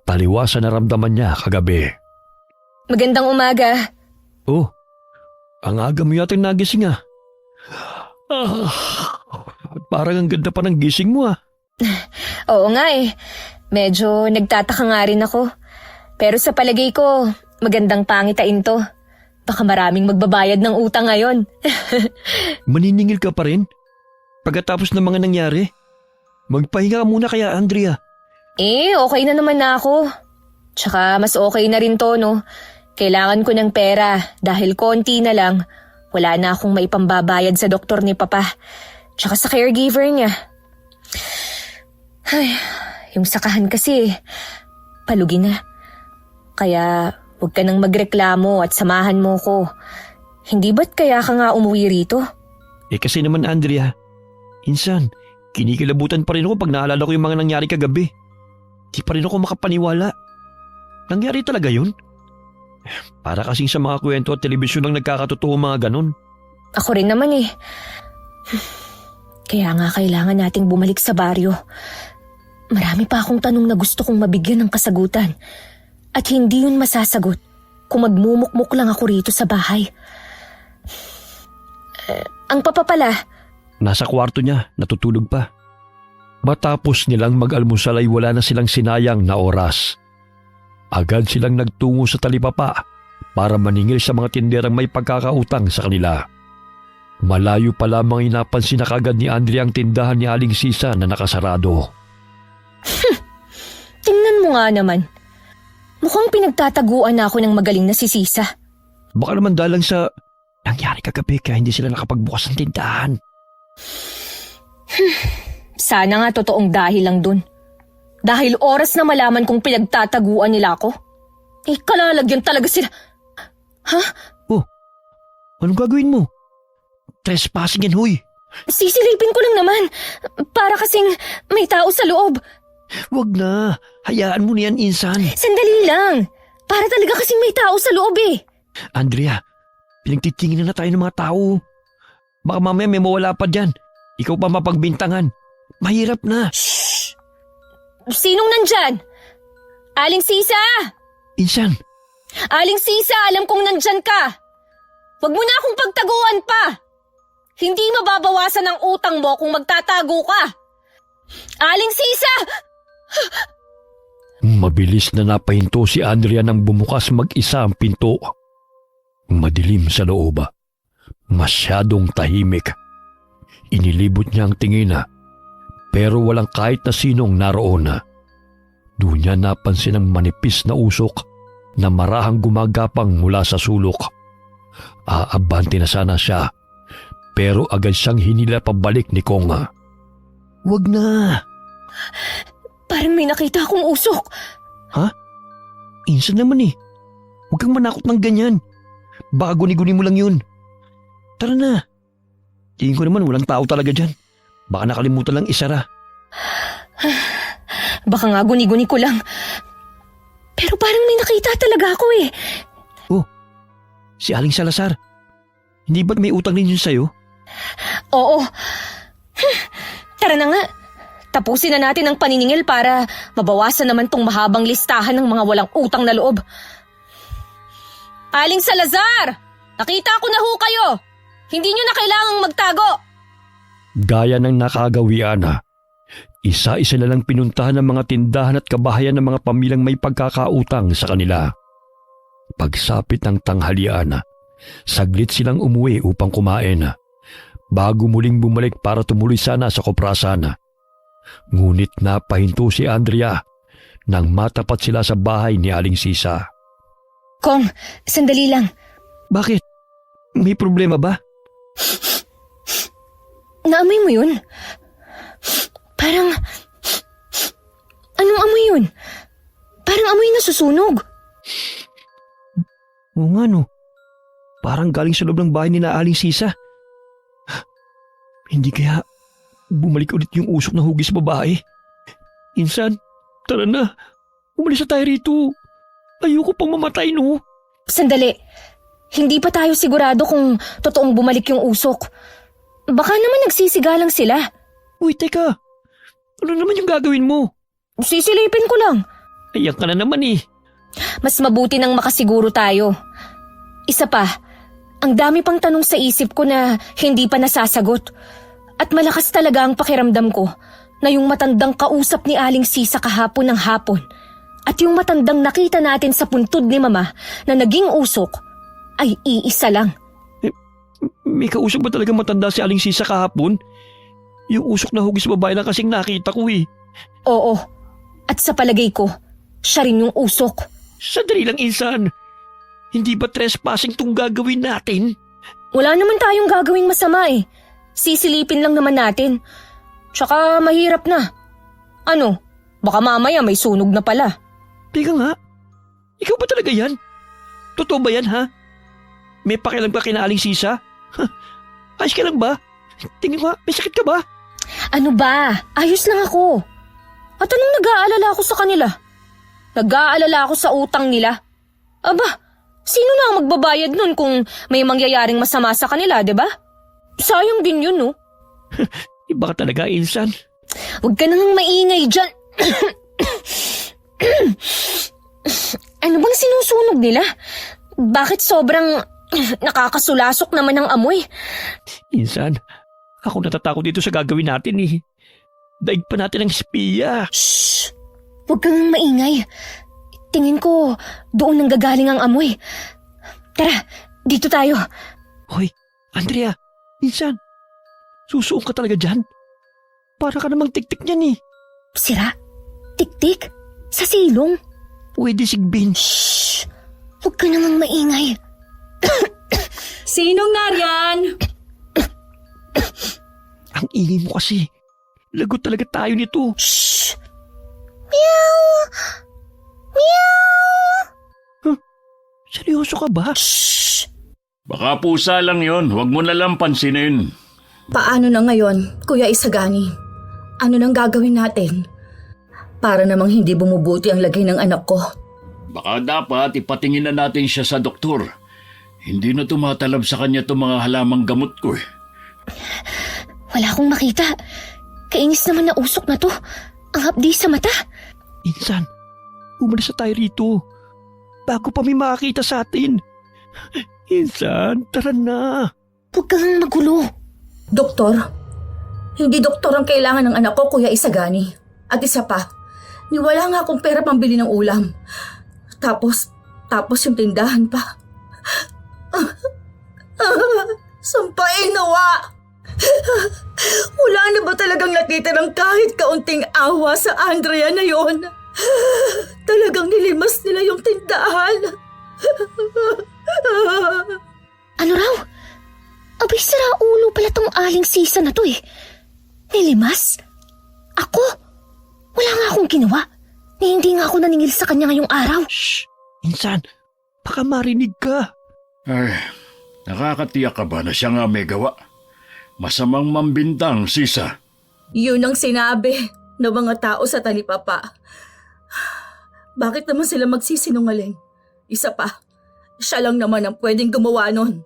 Taliwas sa naramdaman niya kagabi. Magandang umaga. Oh, ang aga mo yatang nagising parang ang ganda pa ng gising mo Oo nga eh. Medyo nagtataka nga rin ako. Pero sa palagay ko, magandang pangitain to. Baka maraming magbabayad ng utang ngayon. Maniningil ka pa rin? Pagkatapos ng mga nangyari? Magpahinga ka muna kaya, Andrea. Okay na naman na ako. Tsaka mas okay na rin to, no? Kailangan ko ng pera dahil konti na lang. Wala na akong maipambabayad sa doktor ni Papa. Tsaka sa caregiver niya. Ay, yung sakahan kasi, palugi na. Kaya huwag ka nang magreklamo at samahan mo ko. Hindi ba't kaya ka nga umuwi rito? Kasi naman, Andrea, insan, kinikilabutan pa rin ako pag naalala ko yung mga nangyari kagabi. Di pa rin ako makapaniwala. Nangyari talaga yun? Para kasing sa mga kwento at telebisyon lang nagkakatotoo mga ganon. Ako rin naman eh. Kaya nga kailangan nating bumalik sa baryo. Marami pa akong tanong na gusto kong mabigyan ng kasagutan. At hindi yun masasagot kung magmumukmuk lang ako rito sa bahay. Ang Papa pala. Nasa kwarto niya, natutulog pa. Matapos nilang mag-almusal ay wala na silang sinayang na oras. Agad silang nagtungo sa talipapa para maningil sa mga tinderang may pagkakautang sa kanila. Malayo pa lamang inapansin na kagad ni Andrea ang tindahan ni Aling Sisa na nakasarado. Tingnan mo nga naman. Mukhang pinagtataguan na ako ng magaling na si Sisa. Baka naman dalang sa nangyari kagabi kaya hindi sila nakapagbukas ng tindahan. Sana nga totoong dahil lang dun. Dahil oras na malaman kung pinagtataguan nila ako. Kalalagyan talaga sila. Ha? Oh, anong gagawin mo? Trespassing yan, huy. Sisilipin ko lang naman. Para kasing may tao sa loob. Wag na, hayaan mo niyan, insan. Sandali lang. Para talaga kasing may tao sa loob eh. Andrea, pinagtitingin na tayo ng mga tao. Baka mamaya may mawala pa dyan. Ikaw pa mapagbintangan. Mahirap na. Shhh! Sinong nandyan? Aling Sisa! Insan. Aling Sisa, alam kong nandyan ka. Huwag mo na akong pagtaguan pa. Hindi mababawasan ang utang mo kung magtatago ka. Aling Sisa! Mabilis na napahinto si Andrea nang bumukas mag-isa ang pinto. Madilim sa loob. Masyadong tahimik. Inilibot niya ang tingin pero walang kahit na sinong naroon. Doon niya napansin ang manipis na usok na marahang gumagapang mula sa sulok. Aabante na sana siya pero agad siyang hinila pabalik ni Konga. Wag na! Parang may nakita akong usok. Ha? Insan naman eh. Huwag kang manakot ng ganyan. Baka guni-guni mo lang yun. Tara na. Tingin ko naman walang tao talaga dyan. Baka nakalimutan lang isara. Baka nga guni-guni ko lang. talaga ako eh. Si Aling Salazar. Hindi ba't may utang din yun sa'yo? Oo. Tara na nga. Tapusin na natin ang paniningil para mabawasan naman tong mahabang listahan ng mga walang utang na loob. Aling Salazar! Nakita ko na ho kayo! Hindi nyo na kailangang magtago! Gaya ng nakagawian na, isa-isa na lang pinuntahan ng mga tindahan at kabahayan ng mga pamilyang may pagkakautang sa kanila. Pagsapit ng tanghalian, saglit silang umuwi upang kumain, bago muling bumalik para tumuloy sana sa koprasan. Ngunit napahinto si Andrea nang matapat sila sa bahay ni Aling Sisa. Kong, sandali lang. Bakit? May problema ba? Naamoy mo yun? Parang... Anong amoy yun? Parang amoy na susunog. Oo nga no. Parang galing sa loob ng bahay ni na Aling Sisa. Hindi kaya bumalik ulit yung usok na hugis babae? Insan, tara na. Umalis na tayo rito. Ayoko pang mamatay no. Sandali. Hindi pa tayo sigurado kung totoong bumalik yung usok. Baka naman nagsisigalang sila. Uy, teka. Ano naman yung gagawin mo? Sisilipin ko lang. Ayan ka na naman eh. Mas mabuti nang makasiguro tayo. Isa pa, ang dami pang tanong sa isip ko na hindi pa nasasagot. At malakas talaga ang pakiramdam ko na yung matandang kausap ni Aling Sisa kahapon ng hapon at yung matandang nakita natin sa puntod ni Mama na naging usok ay iisa lang. May kausap ba talaga matanda si Aling Sisa kahapon? Yung usok na hugis babae lang kasing nakita ko eh. Oo, at sa palagay ko, siya rin yung usok. Sandali lang, Insan. Hindi ba trespassing tong gagawin natin? Wala naman tayong gagawing masama eh. Sisilipin lang naman natin. Tsaka mahirap na. Ano, baka mamaya may sunog na pala. Teka nga, ikaw ba talaga yan? Totoo ba yan ha? May pakialam ka kina Aling Sisa? Ayos ka lang ba? Tingin ko, may sakit ka ba? Ano ba? Ayos lang ako. At anong nag-aalala ako sa kanila? Nag-aalala ako sa utang nila. Aba, sino na ang magbabayad nun kung may mangyayaring masama sa kanila, di ba? Sayang din yun, no? Iba ka talaga, Insan. Huwag ka nang maingay dyan. Ano bang sinusunog nila? Bakit sobrang nakakasulasok naman ang amoy? Insan, ako natatakot dito sa gagawin natin eh. Daig pa natin ang espiya. Shh! Huwag kang maingay. Tingin ko, doon nanggagaling ang amoy. Tara, dito tayo. Hoy, Andrea, Insan, susuong ka talaga dyan. Para ka namang tik-tik niyan eh. Sira? Tik-tik? Sa silong? Pwede sigbin. Shh! Huwag ka namang maingay. Sinong nariyan? Ang ingay mo kasi. Lagot talaga tayo nito. Shh! Meow! Meow! Seryoso ka ba? Shh! Baka pusa lang yon, huwag mo na lang pansinin. Paano na ngayon, Kuya Isagani? Ano nang gagawin natin? Para namang hindi bumubuti ang lagay ng anak ko. Baka dapat ipatingin na natin siya sa doktor. Hindi na tumatalab sa kanya itong mga halamang gamot ko eh. Wala akong makita. Kainis naman na usok na to. Ang hapdi sa mata. Insan, umalis na tayo rito. Bago pa may makakita sa atin. Insan, tara na. Huwag kang magulo. Doktor, hindi doktor ang kailangan ng anak ko, Kuya Isagani. At isa pa, wala nga akong pera pambili ng ulam. Tapos yung tindahan pa. Sampain nawa! Wala na ba talagang nakita ng kahit kaunting awa sa Andrea na yon? Talagang nilimas nila yung tindahan. Ano raw? Abay, sira ulo pala tong Aling Sisa na to eh. Nilimas? Ako? Wala nga akong ginawa. Hindi nga ako naningil sa kanya ngayong araw. Shh! Insan, baka marinig ka. Ay, nakakatiyak ka ba na siya nga may gawa? Masamang mambintang, Sisa. Yun ang sinabi ng mga tao sa talipapa. Bakit naman sila magsisinungaling? Isa pa, siya lang naman ang pwedeng gumawa nun.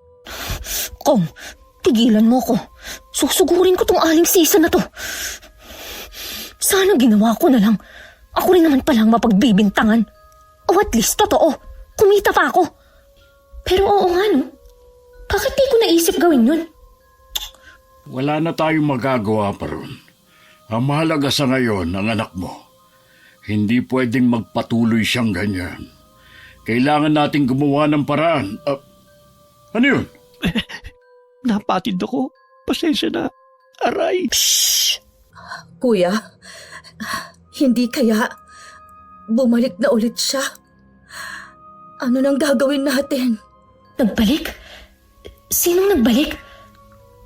Kong, tigilan mo ko. Susugurin ko tong Aling Sisa na to. Sana ginawa ko na lang. Ako rin naman palang mapagbibintangan. O at least, totoo. Kumita pa ako. Pero oo nga no. Bakit di ko naisip gawin yun? Wala na tayong magagawa pa ron. Ang mahalaga sa ngayon ang anak mo. Hindi pwedeng magpatuloy siyang ganyan. Kailangan nating gumawa ng paraan. Ano yun? Napatid ako. Pasensya na. Aray. Shh! Kuya, hindi kaya bumalik na ulit siya? Ano nang gagawin natin? Nagbalik? Sinong nagbalik?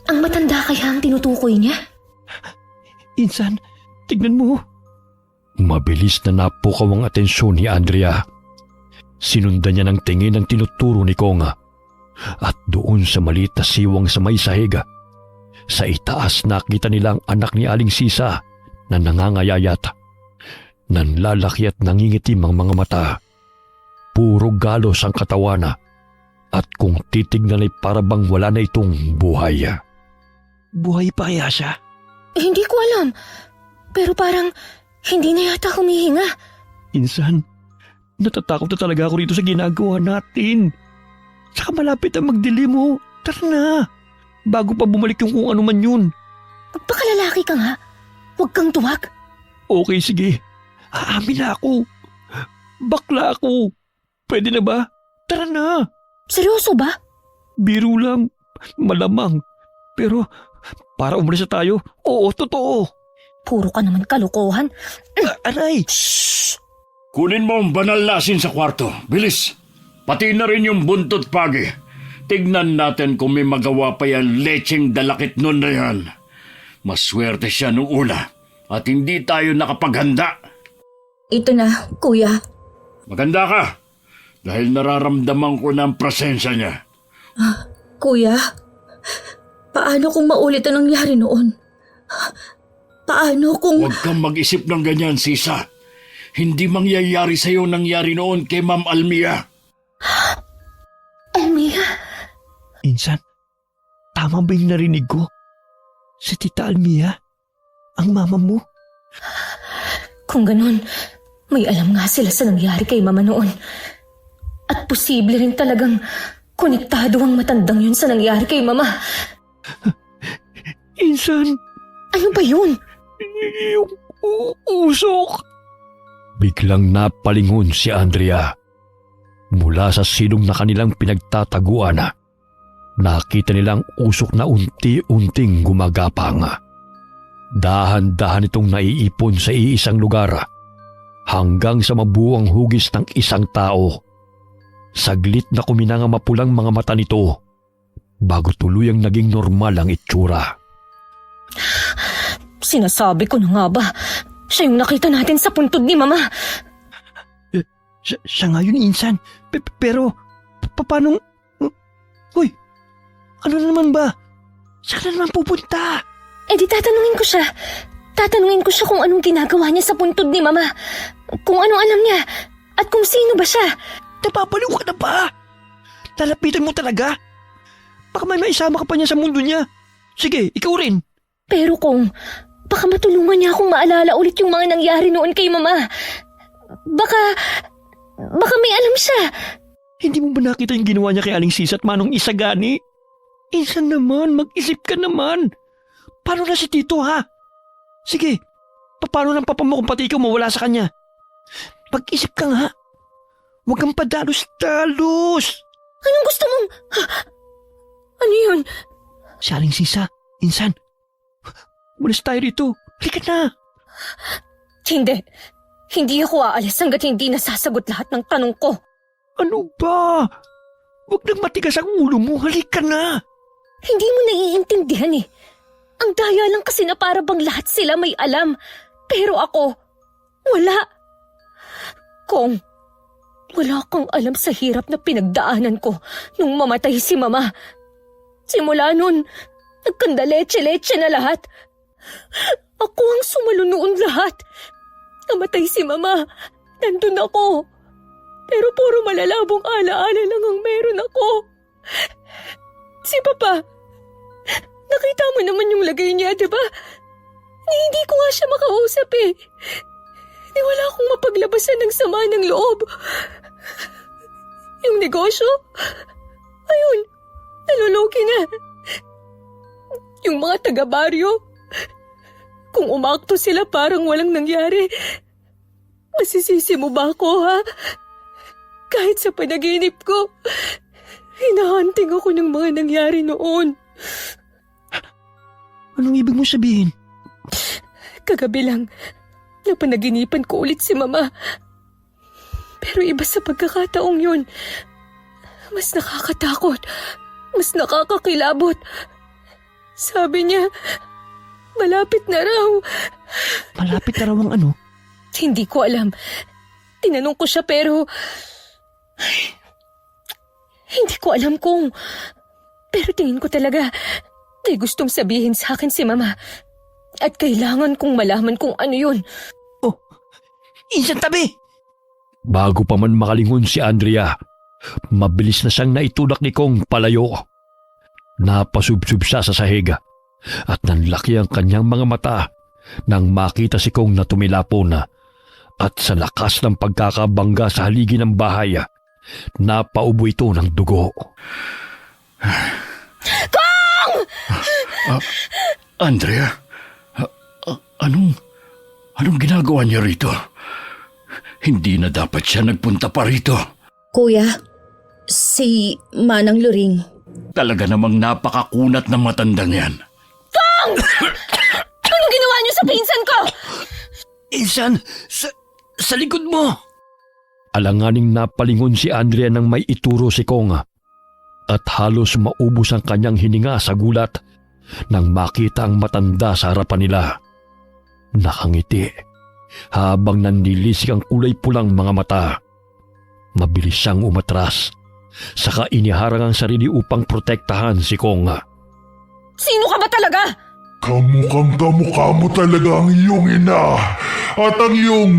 Ang matanda kaya ang tinutukoy niya? Insan, tignan mo. Mabilis na napukaw ang atensyon ni Andrea. Sinundan niya ng tingin ang tinuturo ni Konga. At doon sa maliit na siwang sa may sahiga, sa itaas nakita nila ang anak ni Aling Sisa na nangangayayat. Nanlalaki at nangingitim ang mga mata. Puro galos ang katawan at kung titignan ay parabang wala na itong buhay. Buhay pa kaya siya? Hindi ko alam. Pero parang hindi na yata humihinga. Insan, natatakot na talaga ako rito sa ginagawa natin. Saka malapit ang magdilim mo. Tara na. Bago pa bumalik yung kung ano man yun. Magpakalalaki ka nga. Huwag kang tuwag. Okay, sige. Aamin na ako. Bakla ako. Pwede na ba? Tara na. Seryoso ba? Biro lang. Malamang. Pero para umalis na tayo, oo, totoo. Puro ka naman kalukuhan. Aray! Shh! Kunin mo ang banal na asin sa kwarto. Bilis. Pati na rin yung buntot pagi. Tignan natin kung may magawa pa yan lecheng dalakit nun na yan. Maswerte siya nung una at hindi tayo nakapaghanda. Ito na, kuya. Maganda ka dahil nararamdaman ko na ang presensya niya. Kuya, paano kung maulit ang nangyari noon? Paano kung... Huwag kang mag-isip ng ganyan, Sisa. Hindi mangyayari sa'yo nangyari noon kay Ma'am Almia. Almia? Insan, tama ba yung narinig ko? Si Tita Almia? Ang mama mo? Kung ganun, may alam nga sila sa nangyari kay Mama noon. At posible rin talagang konektado ang matandang yun sa nangyari kay Mama. Insan, Ano ba yun? yung usok. Biglang napalingon si Andrea. Mula sa silong na kanilang pinagtataguan, nakita nilang usok na unti-unting gumagapang. Dahan-dahan itong naiipon sa iisang lugar hanggang sa mabuang hugis ng isang tao. Saglit na kuminang ang mapulang mga mata nito bago tuluyang naging normal ang itsura. Sinasabi ko na nga ba, siya yung nakita natin sa puntod ni Mama. Siya nga yun, Insan. Pero, paano... Hoy, ano na naman ba? Saan na naman pupunta? Eh di tatanungin ko siya. Tatanungin ko siya kung anong ginagawa niya sa puntod ni Mama. Kung anong alam niya. At kung sino ba siya. Napapaliw ka na ba? Lalapitan mo talaga? Baka may maisama ka pa niya sa mundo niya. Sige, ikaw rin. Pero kung baka matulungan niya akong maalala ulit yung mga nangyari noon kay Mama. Baka may alam siya. Hindi mo ba nakita yung ginawa niya kay Aling Sisa at Manong Isagani? Insan naman, mag-isip ka naman. Paano na si Tito, ha? Sige, paano ng papa mo kung pati ikaw mawala sa kanya? Mag-isip ka nga. Huwag kang padalos-dalos. Anong gusto mong... Ano yun? Si Aling Sisa, Insan. Umalis tayo rito. Halika na. Hindi. Hindi ako aalis hanggat hindi nasasagot lahat ng tanong ko. Ano ba? Huwag nang matigas ang ulo mo. Halika na. Hindi mo naiintindihan eh. Ang daya lang kasi na para bang lahat sila may alam. Pero ako, wala. Kung wala kang alam sa hirap na pinagdaanan ko nung mamatay si Mama. Simula nun, nagkandaletse-letse na lahat. Ako ang sumalo noon lahat. Namatay si Mama. Nandun ako. Pero puro malalabong alaala lang ang meron ako. Si Papa, nakita mo naman yung lagay niya, di ba? Hindi ko nga siya makausap eh. Wala akong mapaglabasan ng sama ng loob. Yung negosyo, ayun, nalulugi na. Yung mga taga-baryo, kung umakto sila parang walang nangyari, masisisi mo ba ako, ha? Kahit sa panaginip ko, hinahunting ako ng mga nangyari noon. Anong ibig mo sabihin? Kagabi lang, napanaginipan ko ulit si Mama. Pero iba sa pagkakataong yun. Mas nakakatakot, mas nakakakilabot. Sabi niya, malapit na raw. Malapit na raw ang ano? Hindi ko alam. Tinanong ko siya pero... hindi ko alam kung... Pero tingin ko talaga, may gustong sabihin sa akin si Mama. At kailangan kong malaman kung ano yun. Oh, Insan tabi! Bago pa man makalingon si Andrea, mabilis na siyang naitulak ni Kong palayo. Napasubsub siya sa sahig at nanlaki ang kanyang mga mata nang makita si Kong na tumilapon at sa lakas ng pagkakabangga sa haligi ng bahay, napaubo ito ng dugo. Kong! Andrea, anong ginagawa niya rito? Hindi na dapat siya nagpunta pa rito. Kuya, si Manang Luring. Talaga namang napakakunat ng matandang yan. Kong! Anong ginawa niyo sa pinsan ko? Insan, sa likod mo! Alanganing napalingon si Andrea nang may ituro si Kong at halos maubos ang kanyang hininga sa gulat nang makita ang matanda sa harapan nila. Nakangiti habang nanlilisik ang kulay pulang mga mata. Mabilis siyang umatras, saka iniharang ang sarili upang protektahan si Kong. Sino ka ba talaga? Kamukhang kamukha mo talaga ang iyong ina at ang iyong...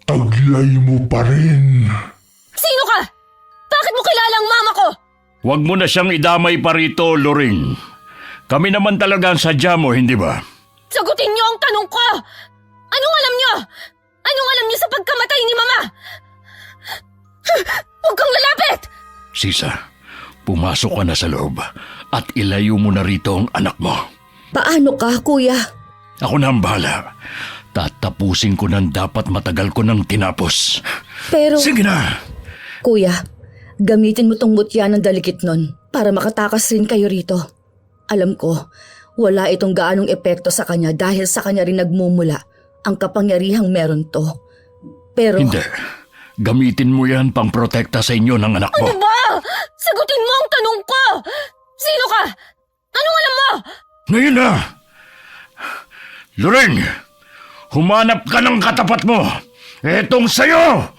Taglay mo pa rin. Sino ka? Bakit mo kilala ang mama ko? Huwag mo na siyang idamay pa rito, Loring. Kami naman talaga ang sadya mo, hindi ba? Sagutin niyo ang tanong ko! Anong alam niyo? Anong alam niyo sa pagkamatay ni Mama? Huwag kang lalapit! Sisa, pumasok ka na sa loob at ilayo mo na rito ang anak mo. Paano ka, kuya? Ako na ang bahala. Tatapusin ko ng dapat matagal ko nang tinapos. Pero... Sige na! Kuya, gamitin mo tong mutya ng dalikit nun para makatakas rin kayo rito. Alam ko, wala itong gaanong epekto sa kanya dahil sa kanya rin nagmumula ang kapangyarihang meron to. Pero... Hindi. Gamitin mo yan pang protekta sa inyo ng anak mo. Ano ba? Sagutin mo ang tanong ko! Sino ka? Anong alam mo? Ngayon na! Loring! Humanap ka ng katapat mo! Etong sayo!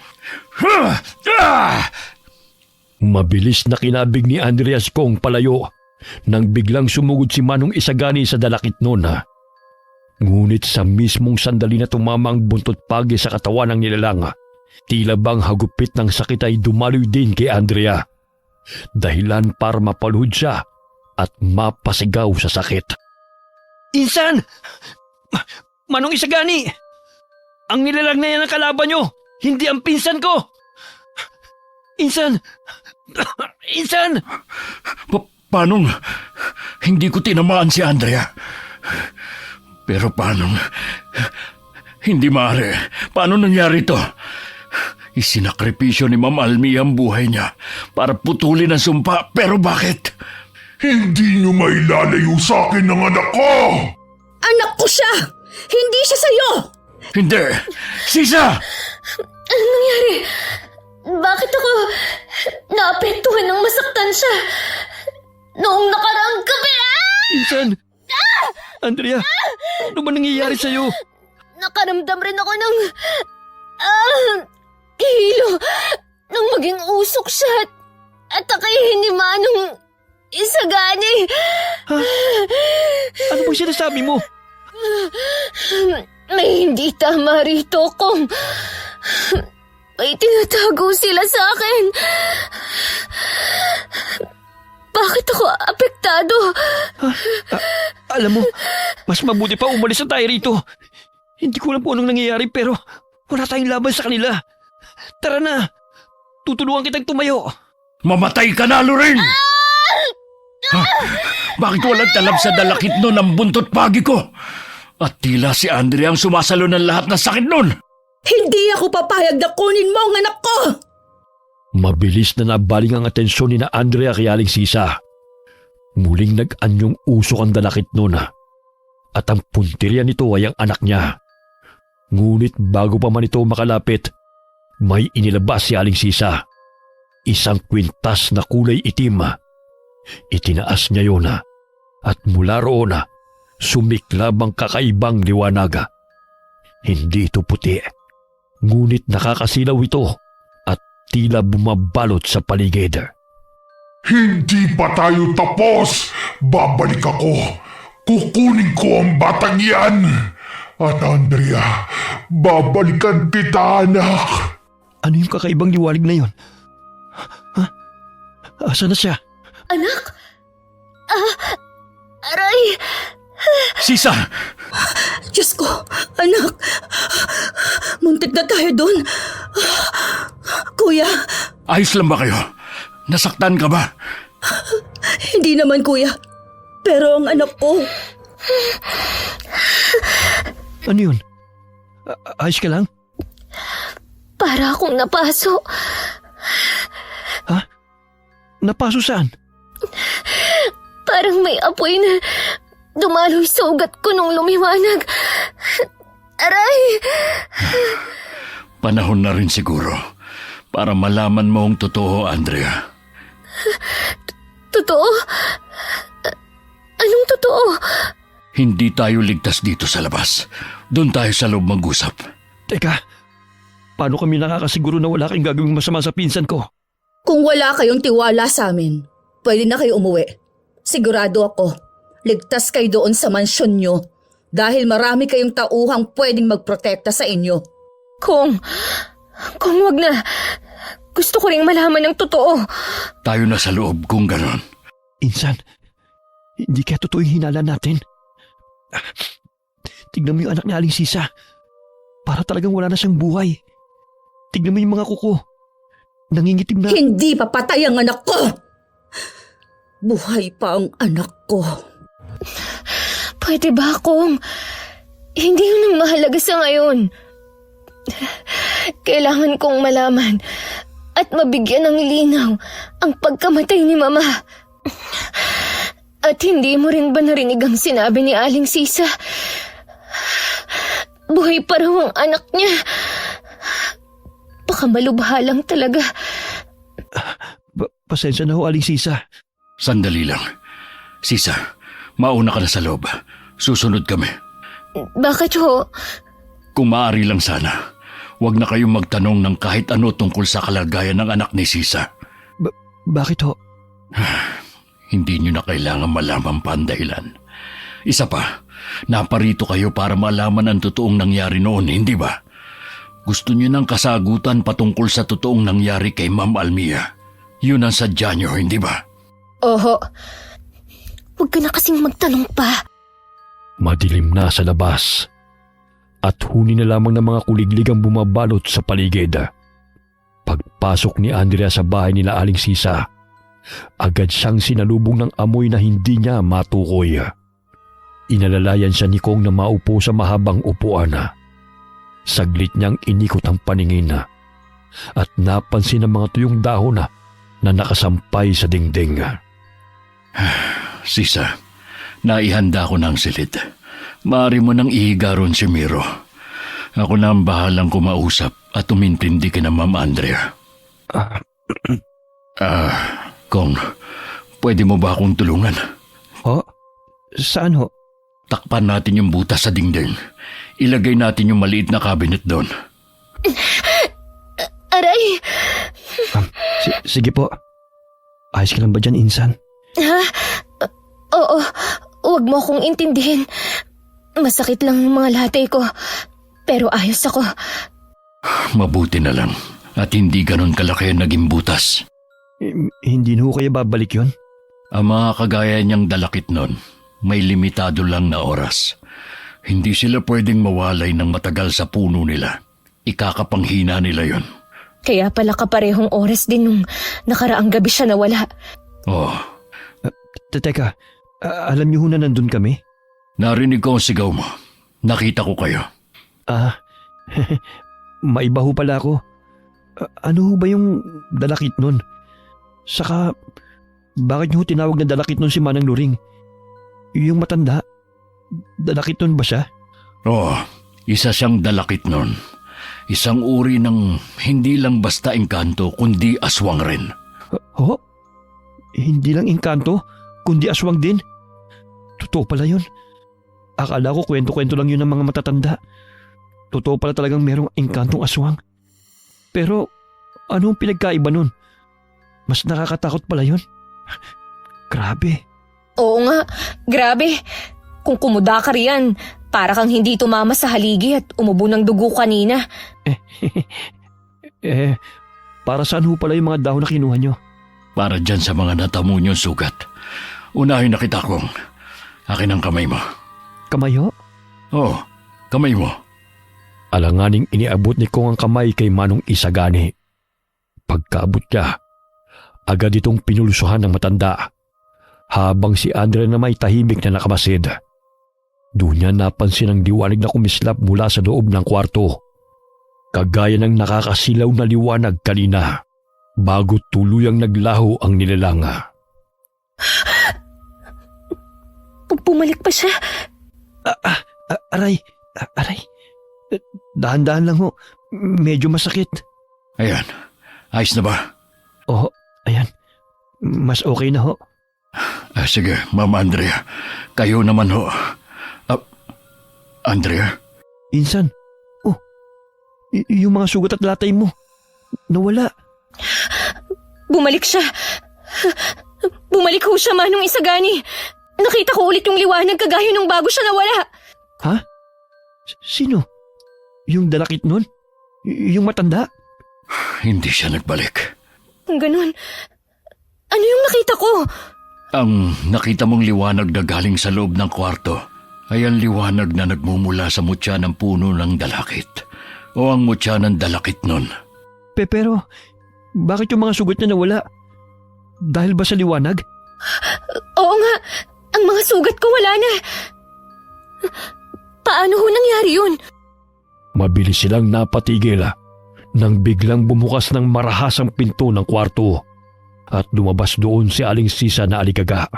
Mabilis na kinabig ni Andreas Kong palayo nang biglang sumugod si Manong Isagani sa dalakit noon. Ngunit sa mismong sandali na tumama ang buntot pagi sa katawan ng nilalang, tila bang hagupit ng sakit ay dumaloy din kay Andrea. Dahilan para mapaluhod siya at mapasigaw sa sakit. Insan! Manong Isagani! Ang nilalang na yan ang kalaban nyo! Hindi ang pinsan ko! Insan! Insan! Paano? Hindi ko tinamaan si Andrea. Pero paano? Hindi maaari. Paano nangyari ito? Isinakripisyo ni Ma'am Almi ang buhay niya para putulin ang sumpa. Pero bakit? Hindi niyo mailalayo sa akin ng anak ko! Anak ko siya! Hindi siya sa'yo! Hindi! Sisa! Anong nangyari? Bakit ako naapektuhan ng masaktan siya? Noong nakaraang gabi, Insan! Andrea! Ano ba nangyayari sa'yo? nakaramdam rin ako ng... hilo nang maging usok siya at atakihin ni Manong Isagani. Ha? Ano bang sinasabi mo? May hindi tama rito kung may tinatago sila sa akin. Bakit ako apektado? Alam mo, mas mabuti pa umalis na tayo rito. Hindi ko alam po anong nangyayari pero wala tayong laban sa kanila. Tara na, tutulungan kitang tumayo. Mamatay ka na, Lorraine! Ha? Bakit walang talab sa dalakit nun ang buntot pagi ko? At tila si Andrea ang sumasalo ng lahat ng sakit nun. Hindi ako papayag na kunin mo ang anak ko! Mabilis na nabaling ang atensyon ni na Andrea kay Aling Sisa. Muling nag-anyong usok ang dalakit nun at ang puntirya nito ay ang anak niya. Ngunit bago pa man ito makalapit, may inilabas si Aling Sisa. Isang kwintas na kulay itim. Itinaas niya yun at mula roon sumiklab ang kakaibang liwanag. Hindi ito puti, ngunit nakakasilaw ito at tila bumabalot sa paligid. Hindi pa tayo tapos! Babalik ako! Kukunin ko ang batang yan! At Andrea, babalikan kita, anak! Ano yung kakaibang liwanag na yun? Asa na siya? Anak? Aray! Sisa! Diyos ko, anak! Muntik na tayo doon! Kuya, Ayos lang ba kayo? Nasaktan ka ba? hindi naman kuya. Pero ang anak ko, Ano yun? Ayos ka lang? Para akong napaso. Napaso saan? Parang may apoy na dumaloy sa ugat ko nung lumiwanag. Aray! Panahon na rin siguro para malaman mo ang totoo, Andrea. Totoo? Anong totoo? Hindi tayo ligtas dito sa labas. Doon tayo sa loob mag-usap. Teka, paano kami nakakasiguro na wala kayong gagawing masama sa pinsan ko? kung wala kayong tiwala sa amin, pwede na kayo umuwi. Sigurado ako, ligtas kayo doon sa mansyon nyo dahil marami kayong tauhang pwedeng magprotekta sa inyo. Kung wag na. Gusto ko ring malaman ng totoo. Tayo na sa loob kung ganon. Insan, hindi kaya totoo yung hinala natin. Tignan mo yung anak ni Aling Sisa. Para talagang wala na siyang buhay. Tignan mo yung mga kuko. Nangingitim na. Hindi papatay ang anak ko! Buhay pa ang anak ko. Pwede ba akong hindi yun ang mahalaga sa ngayon? Kailangan kong malaman at mabigyan ng linaw ang pagkamatay ni Mama. At hindi mo rin ba narinig ang sinabi ni Aling Sisa? Buhay pa raw ang anak niya. Baka malubha lang talaga. Pasensya na ho, Aling Sisa. Sandali lang. Sisa, mauna ka na sa loob. Susunod kami. Bakit ho? Kung maaari lang sana, huwag na kayong magtanong ng kahit ano tungkol sa kalagayan ng anak ni Sisa. Bakit ho? Hindi nyo na kailangan malaman pa ang dahilan. Isa pa, naparito kayo para malaman ang totoong nangyari noon, hindi ba? Gusto nyo ng kasagutan patungkol sa totoong nangyari kay Ma'am Almia. Yun ang sadya nyo, hindi ba? Oho. Huwag ka na kasing magtanong pa. Madilim na sa labas. At huni na lamang ng mga kuliglig ang bumabalot sa paligid. Pagpasok ni Andrea sa bahay nila Aling Sisa, agad siyang sinalubong ng amoy na hindi niya matukoy. Inalalayan siya ni Kong na maupo sa mahabang upuan. Saglit niyang inikot ang paningin at napansin ang mga tuyong dahon na nakasampay sa dingding. Sisa, naihanda ko ng silid. Maaari mo nang ihiga ron si Miro. Ako na ang bahalang kumausap at umintindi ka na Ma'am Andrea. Kong, pwede mo ba akong tulungan? Ho? Saan ho? Takpan natin yung butas sa dingding. Ilagay natin yung maliit na cabinet doon. Aray! Sige po. Ayos ka lang ba dyan, Insan? Ha? Oo. Huwag mo akong intindihin. Masakit lang ang mga latay ko. Pero ayos ako. Mabuti na lang at hindi ganon kalaki ang naging butas. Hindi na ho kaya babalik yon? Ang mga kagaya niyang dalakit nun, may limitado lang na oras. Hindi sila pwedeng mawalay ng matagal sa puno nila. Ikakapanghina nila yon. Kaya pala kaparehong oras din nung nakaraang gabi siya nawala. Oh, Teka, alam niyo ho na nandun kami? narinig ko ang sigaw mo. Nakita ko kayo. Maiba ho pala ako. Ano ho ba yung dalakit nun? Saka, bakit niyo ho tinawag na dalakit nun si Manang Luring? Yung matanda, dalakit nun ba siya? Oo, isa siyang dalakit nun. Isang uri ng hindi lang basta engkanto kundi aswang rin. Ho? Hindi lang engkanto, kundi aswang din? Totoo pala yun. Akala ko kwento-kwento lang yun ng mga matatanda. Totoo pala talagang merong engkantong aswang. Pero anong pinagkaiba nun? Mas nakakatakot pala yun. Grabe. Oo nga, grabe. Kung kumuda ka riyan, para kang hindi tumama sa haligi at umubo ng dugo kanina. Para saan ho pala yung mga dahon na kinuha nyo? Para dyan sa mga natamo niyong sugat. Unahin na kita kong akin ang kamay mo. Kamayo? Oo, kamay mo. Alanganing iniabot ni Kong ang kamay kay Manong Isagani. Pagkaabot niya, agad itong pinulusuhan ng matanda. Habang si Andrea na may tahimik na nakamasid. Doon niya napansin ang liwanag na kumislap mula sa loob ng kwarto. Kagaya ng nakakasilaw na liwanag kanina bago tuluyang naglaho ang nilalanga. Bumalik pa siya. Aray. Dahan-dahan lang ho. Medyo masakit. Ayan, ayos na ba? Oo, ayan. Mas okay na ho. Sige, Mama Andrea. Kayo naman ho. Andrea? Insan. Oh, yung mga sugat at latay mo. Nawala. Bumalik siya. Bumalik ho siya, Manong Isagani. Nakita ko ulit yung liwanag kagaya nung bago siya nawala. Ha? Sino? Yung dalakit nun? Yung matanda? Hindi siya nagbalik. Ganun. Ano yung nakita ko? Ang nakita mong liwanag na galing sa loob ng kwarto ay ang liwanag na nagmumula sa mutya ng puno ng dalakit o ang mutya ng dalakit nun. Pero, bakit yung mga sugat niya nawala? Dahil ba sa liwanag? Oo nga. Ang mga sugat ko wala na. Paano ho nangyari yun? Mabilis silang napatigil nang biglang bumukas ng marahasang pinto ng kwarto at lumabas doon si Aling Sisa na aligaga.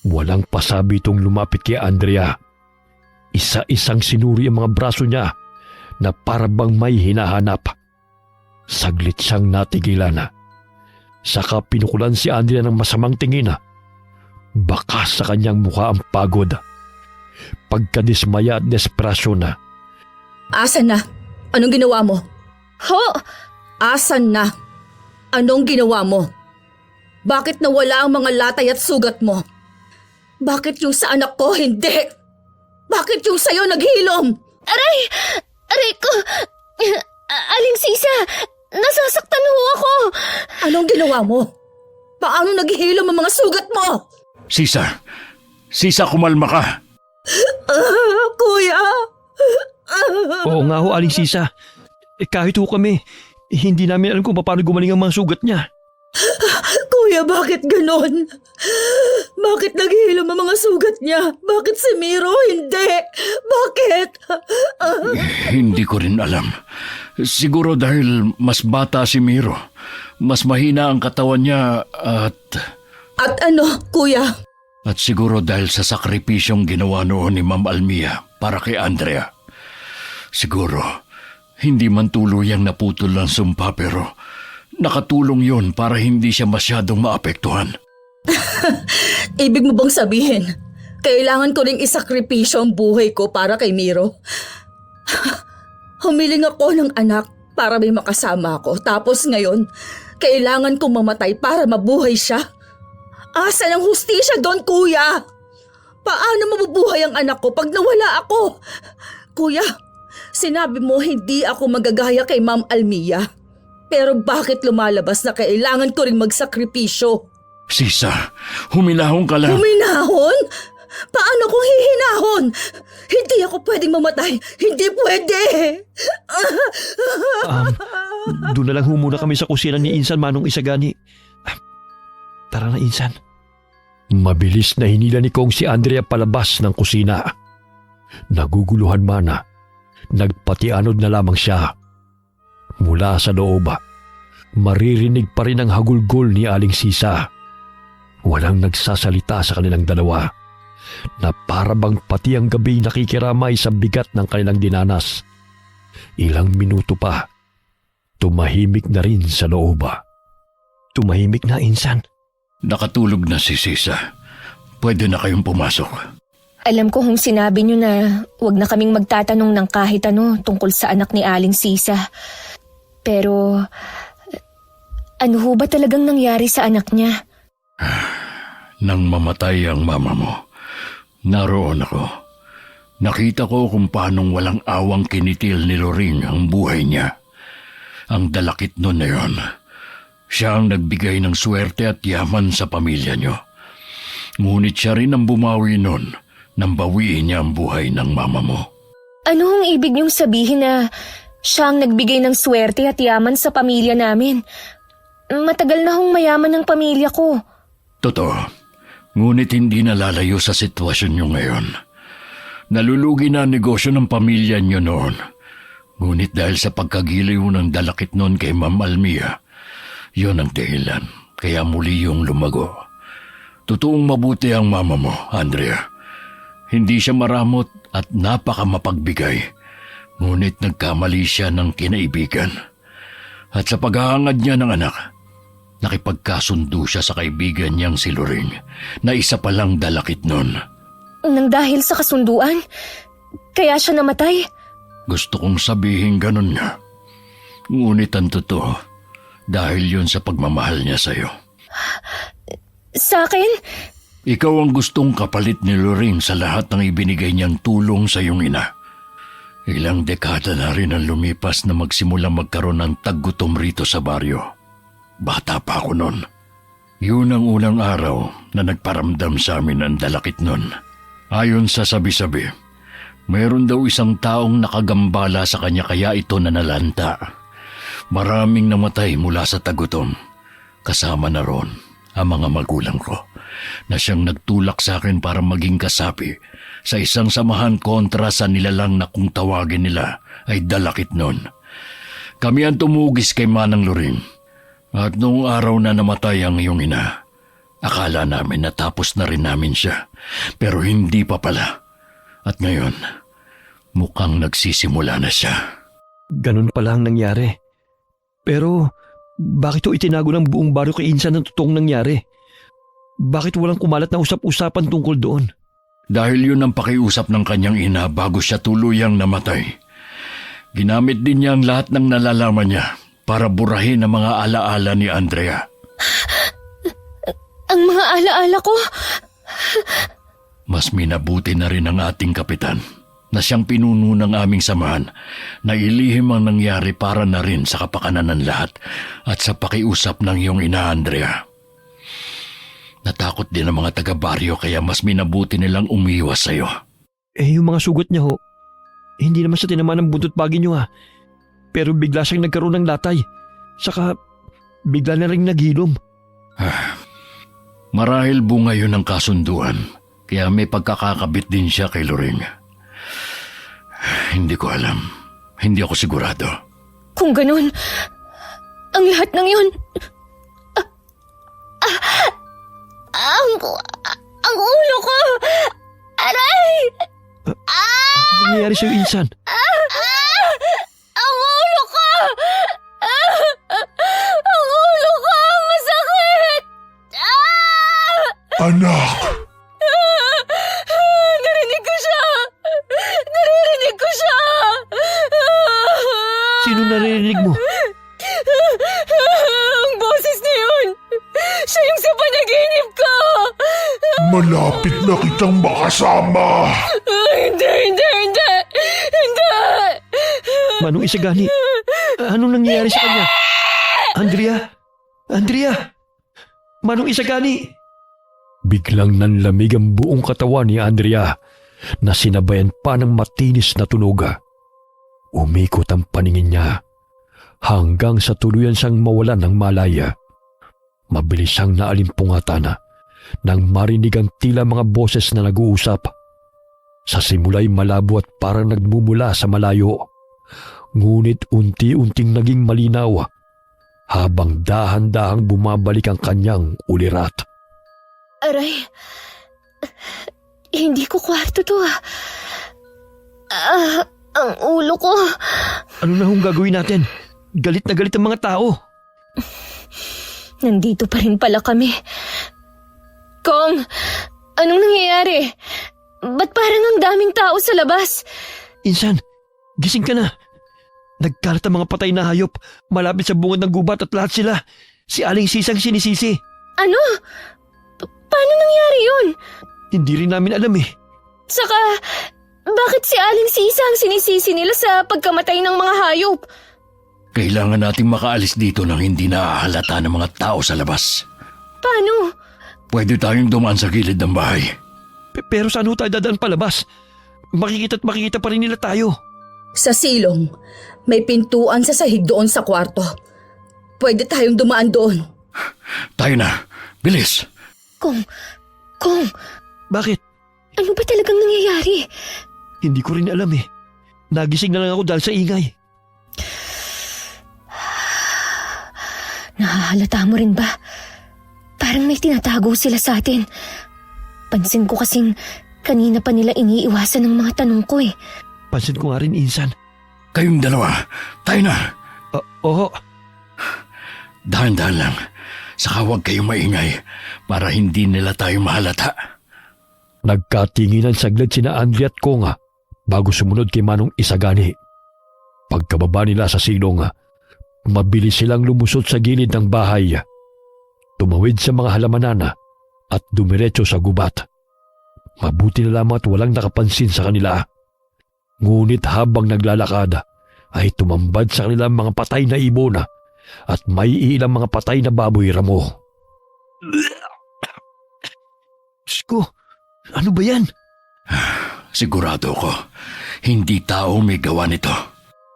Walang pasabi itong lumapit kay Andrea. Isa-isang sinuri ang mga braso niya na parabang may hinahanap. Saglit siyang natigilan. Saka pinukulan si Andrea ng masamang tingin. Baka sa kanyang mukha ang pagod. Pagkadismaya at desperasyon. Asan na? Anong ginawa mo? Ho! Asan na? Anong ginawa mo? Bakit nawala ang mga latay at sugat mo? Bakit yung sa anak ko hindi? Bakit yung sa'yo naghilom? Aray! Aray ko! Aling Sisa! Nasasaktan ho ako! Anong ginawa mo? Paano naghihilom ang mga sugat mo? Sisa! Sisa, kumalma ka! Kuya! Oo nga ho, Aling Sisa. Kahit ho kami, hindi namin alam kung paano gumaling ang mga sugat niya. Kuya, bakit ganon? Bakit naghihilom ang mga sugat niya? Bakit si Miro hindi? Bakit? Hindi ko rin alam. Siguro dahil mas bata si Miro. Mas mahina ang katawan niya at At ano, kuya? At siguro dahil sa sakripisyong ginawa noon ni Ma'am Almia para kay Andrea. Siguro, hindi man tuluyang naputol ang sumpa pero nakatulong yon para hindi siya masyadong maapektuhan. Ibig mo bang sabihin, kailangan ko ring isakripisyo ang buhay ko para kay Miro? Humiling ako ng anak para may makasama ako. Tapos ngayon, kailangan kong mamatay para mabuhay siya. Asan ang hustisya doon, kuya? Paano mabubuhay ang anak ko pag nawala ako? Kuya, sinabi mo hindi ako magagaya kay Ma'am Almia. Pero bakit lumalabas na kailangan ko ring magsakripisyo? Sisa, huminahon ka lang. Huminahon? Paano kung hihinahon? Hindi ako pwedeng mamatay. Hindi pwede. Doon na lang muna kami sa kusina ni Insan, Manong Isagani. Tara na, Insan. Mabilis na hinila ni Kong si Andrea palabas ng kusina. Naguguluhan mana. Nagpatianod na lamang siya. Mula sa loob, maririnig pa rin ang hagulgol ni Aling Sisa. Walang nagsasalita sa kanilang dalawa, na para bang pati ang gabi nakikiramay sa bigat ng kanilang dinanas. Ilang minuto pa, tumahimik na rin sa loob. Tumahimik na, Insan. Nakatulog na si Sisa. Pwede na kayong pumasok. Alam ko kung sinabi niyo na huwag na kaming magtatanong ng kahit ano tungkol sa anak ni Aling Sisa. Pero, ano ho ba talagang nangyari sa anak niya? Nang mamatay ang mama mo, naroon ako. Nakita ko kung paanong walang awang kinitil ni Loring ang buhay niya. Ang dalakit nun na yon. Siya ang nagbigay ng swerte at yaman sa pamilya niyo. Ngunit siya rin ang bumawi nun nang bawiin niya ang buhay ng mama mo. Ano hong ibig niyong sabihin na siya ang nagbigay ng swerte at yaman sa pamilya namin? Matagal na hong mayaman ang pamilya ko. Totoo. Ngunit hindi nalalayo sa sitwasyon niyo ngayon. Nalulugi na ang negosyo ng pamilya niyo noon. Ngunit dahil sa pagkagiliw ng dalakit noon kay Ma'am Almia, yun ang dahilan, kaya muli yung lumago. Totoong mabuti ang mama mo, Andrea. Hindi siya maramot at napakamapagbigay, ngunit nagkamali siya ng kinaibigan. At sa paghahangad niya ng anak, nakipagkasundo siya sa kaibigan niyang si Loring, na isa palang dalakit noon. Nang dahil sa kasunduan, kaya siya namatay? Gusto kong sabihin ganun niya. Ngunit ang totoo, dahil yun sa pagmamahal niya sa'yo. Sa akin? Ikaw ang gustong kapalit ni Loring sa lahat ng ibinigay niyang tulong sa iyong ina. Ilang dekada na rin ang lumipas na magsimula magkaroon ng taggutom rito sa baryo. Bata pa ako noon. Yun ang unang araw na nagparamdam sa amin ang dalakit noon. Ayon sa sabi-sabi, mayroon daw isang taong nakagambala sa kanya kaya ito nanalanta. Maraming namatay mula sa tagutom. Kasama na ron ang mga magulang ko na siyang nagtulak sa akin para maging kasapi sa isang samahan kontra sa nilalang na kung tawagin nila ay dalakit noon. Kami ang tumugis kay Manang Loring. At noong araw na namatay ang iyong ina, akala namin natapos na rin namin siya. Pero hindi pa pala. At ngayon, mukhang nagsisimula na siya. Ganun pala ang nangyari. Pero, bakit ito itinago ng buong baryo kay Insan ng totoong nangyari? Bakit walang kumalat na usap-usapan tungkol doon? Dahil yun ang pakiusap ng kanyang ina bago siya tuluyang namatay. Ginamit din niya ang lahat ng nalalaman niya para burahin ang mga alaala ni Andrea. Ang mga alaala ko? Mas minabuti na rin ang ating kapitan na siyang pinuno ng aming samahan na ilihim ang nangyari para na rin sa kapakanan ng lahat at sa pakiusap ng iyong ina, Andrea. Natakot din ang mga taga-baryo kaya mas minabuti nilang umiwas sa iyo. Yung mga sugat niya ho, hindi naman siya tinamaan ng buntot pagi niyo ha. Pero bigla siyang nagkaroon ng latay. Saka bigla na rin naghilom. Marahil bunga yun ng kasunduan kaya may pagkakakabit din siya kay Loring. Hindi ko alam. Hindi ako sigurado. Kung ganun, ang lahat ng yun... Ang ulo ko! Aray! Ano nangyayari sa'yo, Insan? Ang ulo ko! Ang ulo ko! Masakit! Anak! Narinig ko siya! Naririnig ko siya! Sino naririnig mo? Ang boses na yun! Siya yung sa panaginip ko! Malapit na kitang makasama. Hindi! Manong Isagani, anong nangyayari sa kanya? Andrea! Manong Isagani! Biglang nanlamig ang buong katawan ni Andrea na sinabayan pa ng matinis na tunog. Umikot ang paningin niya hanggang sa tuluyan siyang mawalan ng malaya. Mabilis siyang naalimpungatan nang marinig ang tila mga boses na nag-uusap. Sa simula'y malabo at parang nagmumula sa malayo. Ngunit unti-unting naging malinaw habang dahan-dahang bumabalik ang kanyang ulirat. Aray, hindi ko kwarto to. Ang ulo ko. Ano na hong gagawin natin? Galit na galit ang mga tao. Nandito pa rin pala kami. Kong, anong nangyayari? Ba't parang ang daming tao sa labas? Insan, gising ka na. Nagkalat ang mga patay na hayop malapit sa bungod ng gubat at lahat sila. Si Aling Sisang sinisisi. Ano? Paano nangyari yun? Hindi rin namin alam eh. Saka, bakit si Aling Sisa ang sinisisi nila sa pagkamatay ng mga hayop? Kailangan nating makaalis dito nang hindi nahahalata ng mga tao sa labas. Paano? Pwede tayong dumaan sa gilid ng bahay. Pero saan ho tayo dadaan palabas? Makikita pa rin nila tayo. Sa silong, may pintuan sa sahig doon sa kwarto. Pwede tayong dumaan doon. Tayo na. Bilis! Kong, Bakit? ano ba talagang nangyayari? Hindi ko rin alam eh. Nagising na lang ako dahil sa ingay. Nahahalata mo rin ba? Parang may tinatago sila sa atin. Pansin ko kasing kanina pa nila iniiwasan ng mga tanong ko eh. Pansin ko nga rin, Insan. Kayong dalawa. Tayo na. Oo. Dahan-dahan lang. Saka huwag kayong maingay para hindi nila tayo mahalata. Nagkatinginan saglit sina Andrea at Konga bago sumunod kay Manong Isagani. Pagkababa nila sa silong, mabilis silang lumusot sa gilid ng bahay. Tumawid sa mga halamanan at dumiretso sa gubat. Mabuti na lamang at walang nakapansin sa kanila. Ngunit habang naglalakad ay tumambad sa kanilang mga patay na ibon at may ilang mga patay na baboy ramo. Sko, ano ba yan? Sigurado ko, hindi tao may gawa nito.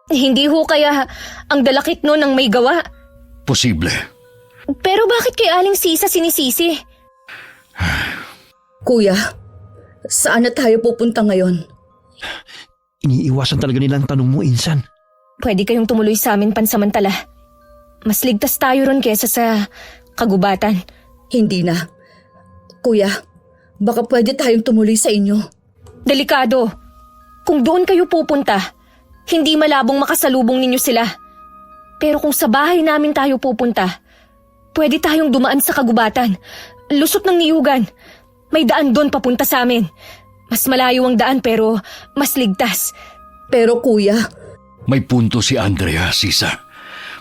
Hindi ho kaya ang dalakit no ng may gawa. Posible. Pero bakit kay Aling Sisa sinisisi? Kuya, saan na tayo pupunta ngayon? Iniiwasan talaga nilang tanong mo, Insan. Pwede kayong tumuloy sa amin pansamantala. Mas ligtas tayo ron kesa sa kagubatan. Hindi na. Kuya, baka pwede tayong tumuloy sa inyo. Delikado. Kung doon kayo pupunta, hindi malabong makasalubong ninyo sila. Pero kung sa bahay namin tayo pupunta, pwede tayong dumaan sa kagubatan. Lusot ng niyugan. May daan doon papunta sa amin. Mas malayo ang daan pero mas ligtas. Pero kuya, May punto si Andrea, Sisa.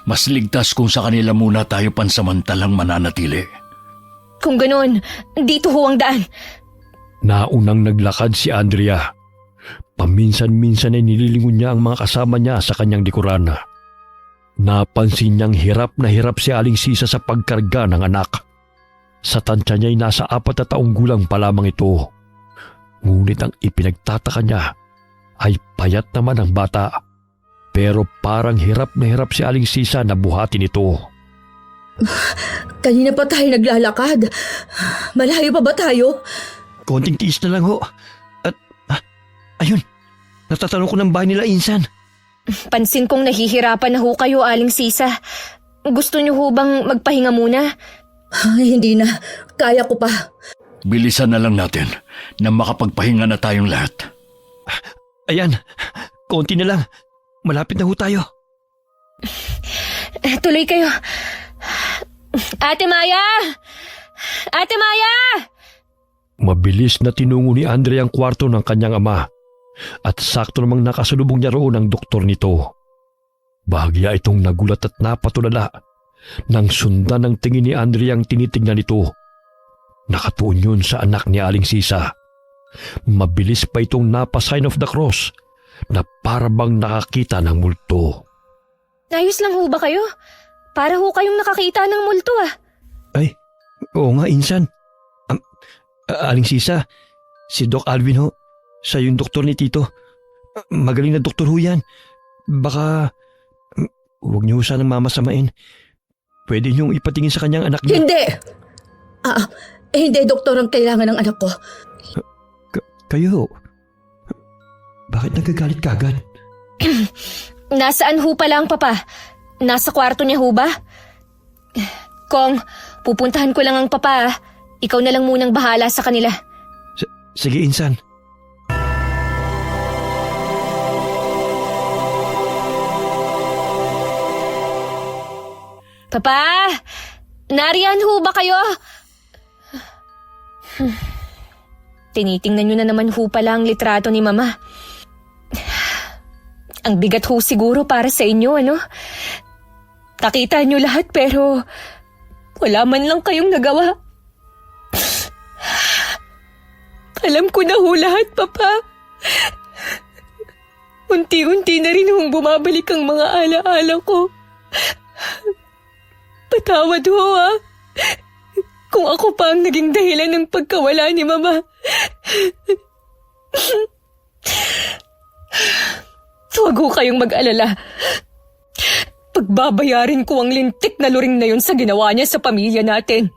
Mas ligtas kung sa kanila muna tayo pansamantalang mananatili. Kung ganoon, dito ho ang daan. Naunang naglakad si Andrea. Paminsan-minsan ay nililingon niya ang mga kasama niya sa kanyang likuran. Napansin niyang hirap na hirap si Aling Sisa sa pagkarga ng anak. Sa tansya niya ay nasa 4 na taong gulang pa lamang ito. Ngunit ang ipinagtataka niya ay payat naman ang bata. Pero parang hirap na hirap si Aling Sisa na buhatin ito. kanina pa tayo naglalakad. Malayo pa ba tayo? Konting tiis na lang ho. At ayun, natatanong ko ng bahay nila, Insan. Pansin kong nahihirapan na ho kayo, Aling Sisa. Gusto niyo ho bang magpahinga muna? Ay, hindi na. Kaya ko pa. Bilisan na lang natin na makapagpahinga na tayong lahat. Ayan, konti na lang. Malapit na ho tayo. Tuloy kayo. Ate Maya! Ate Maya! Mabilis na tinungo ni Andre ang kwarto ng kanyang ama at sakto namang nakasalubong niya roon ang doktor nito. Bahagya itong nagulat at napatulala nang sundan ng tingin ni Andre ang tinitingnan nito. Nakatuon yun sa anak ni Aling Sisa. Mabilis pa itong napa-sign of the cross na para bang nakakita ng multo. Ayos lang ho ba kayo? Para ho kayong nakakita ng multo ah. Ay, oo nga, Insan. Aling Sisa, si Doc Alvin ho, siya yung doktor ni Tito. Magaling na doktor ho yan. Baka, huwag niyo sanang mamasamain. Pwede niyong ipatingin sa kanyang anak niya. Hindi! Hindi, doktor, ang kailangan ng anak ko. Kayo, bakit nagagalit ka agad? Nasaan ho pala ang papa? Nasa kwarto niya ho ba? Kong, pupuntahan ko lang ang papa ah. Ikaw na lang munang bahala sa kanila. Sige, Insan. Papa! Nariyan ho ba kayo? Tinitingnan nyo na naman ho pala ang litrato ni Mama. Ang bigat ho siguro para sa inyo, ano? Nakita nyo lahat pero wala man lang kayong nagawa. Alam ko na ho lahat, Papa. Unti-unti na rin hong bumabalik ang mga alaala ko. Patawad ho ah. Kung ako pa ang naging dahilan ng pagkawala ni Mama. Huwag ho kayong mag-alala. Pagbabayarin ko ang lintik na luring na yun sa ginawa niya sa pamilya natin.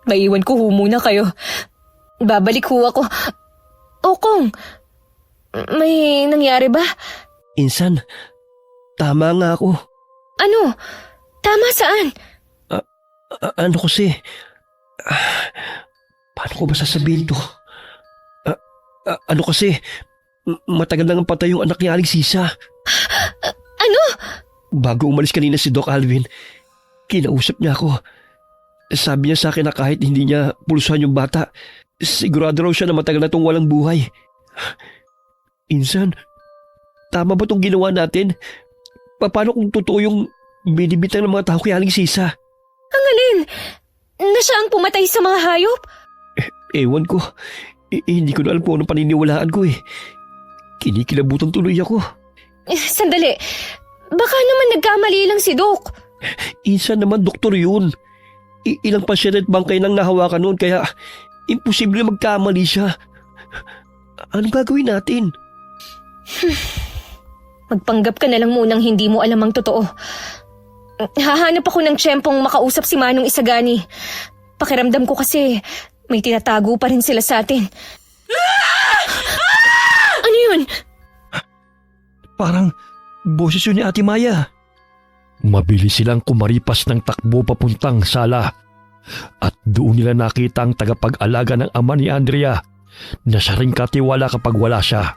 Maiwan ko ho muna kayo. Babalik ho ako. Kong, may nangyari ba? Insan, tama nga ako. Ano? Tama saan? Ano kasi? Paano ko ba sasabihin to? Ano kasi? Matagal nang patay yung anak ni Aling Sisa. Ano? Bago umalis kanina si Doc Alvin, kinausap niya ako. Sabi niya sa akin na kahit hindi niya pulsuhan yung bata, sigurado raw siya na matagal na itong walang buhay. Insan, tama ba itong ginawa natin? Paano kung totoo yung binibitang ng mga tao kay Aling Sisa? Ang alin? Na siya ang pumatay sa mga hayop? Ewan ko. Hindi ko na alam kung anong paniniwalaan ko eh. Kinikilabutan tuloy ako. Sandali. Baka naman nagkamali lang si Doc. Insan naman doktor yun. Ilang pasyente at bangkay nang nahawakan noon kaya imposible magkamali siya. Anong gagawin natin? Magpanggap ka na lang munang hindi mo alam ang totoo. Hahanap ako ng tiyempong makausap si Manong Isagani. Pakiramdam ko kasi may tinatago pa rin sila sa atin. Ano yun? Parang boses yun ni Ate Maya. Mabilis silang kumaripas ng takbo papuntang sala at doon nila nakita ang tagapag-alaga ng ama ni Andrea na siya ring katiwala kapag wala siya.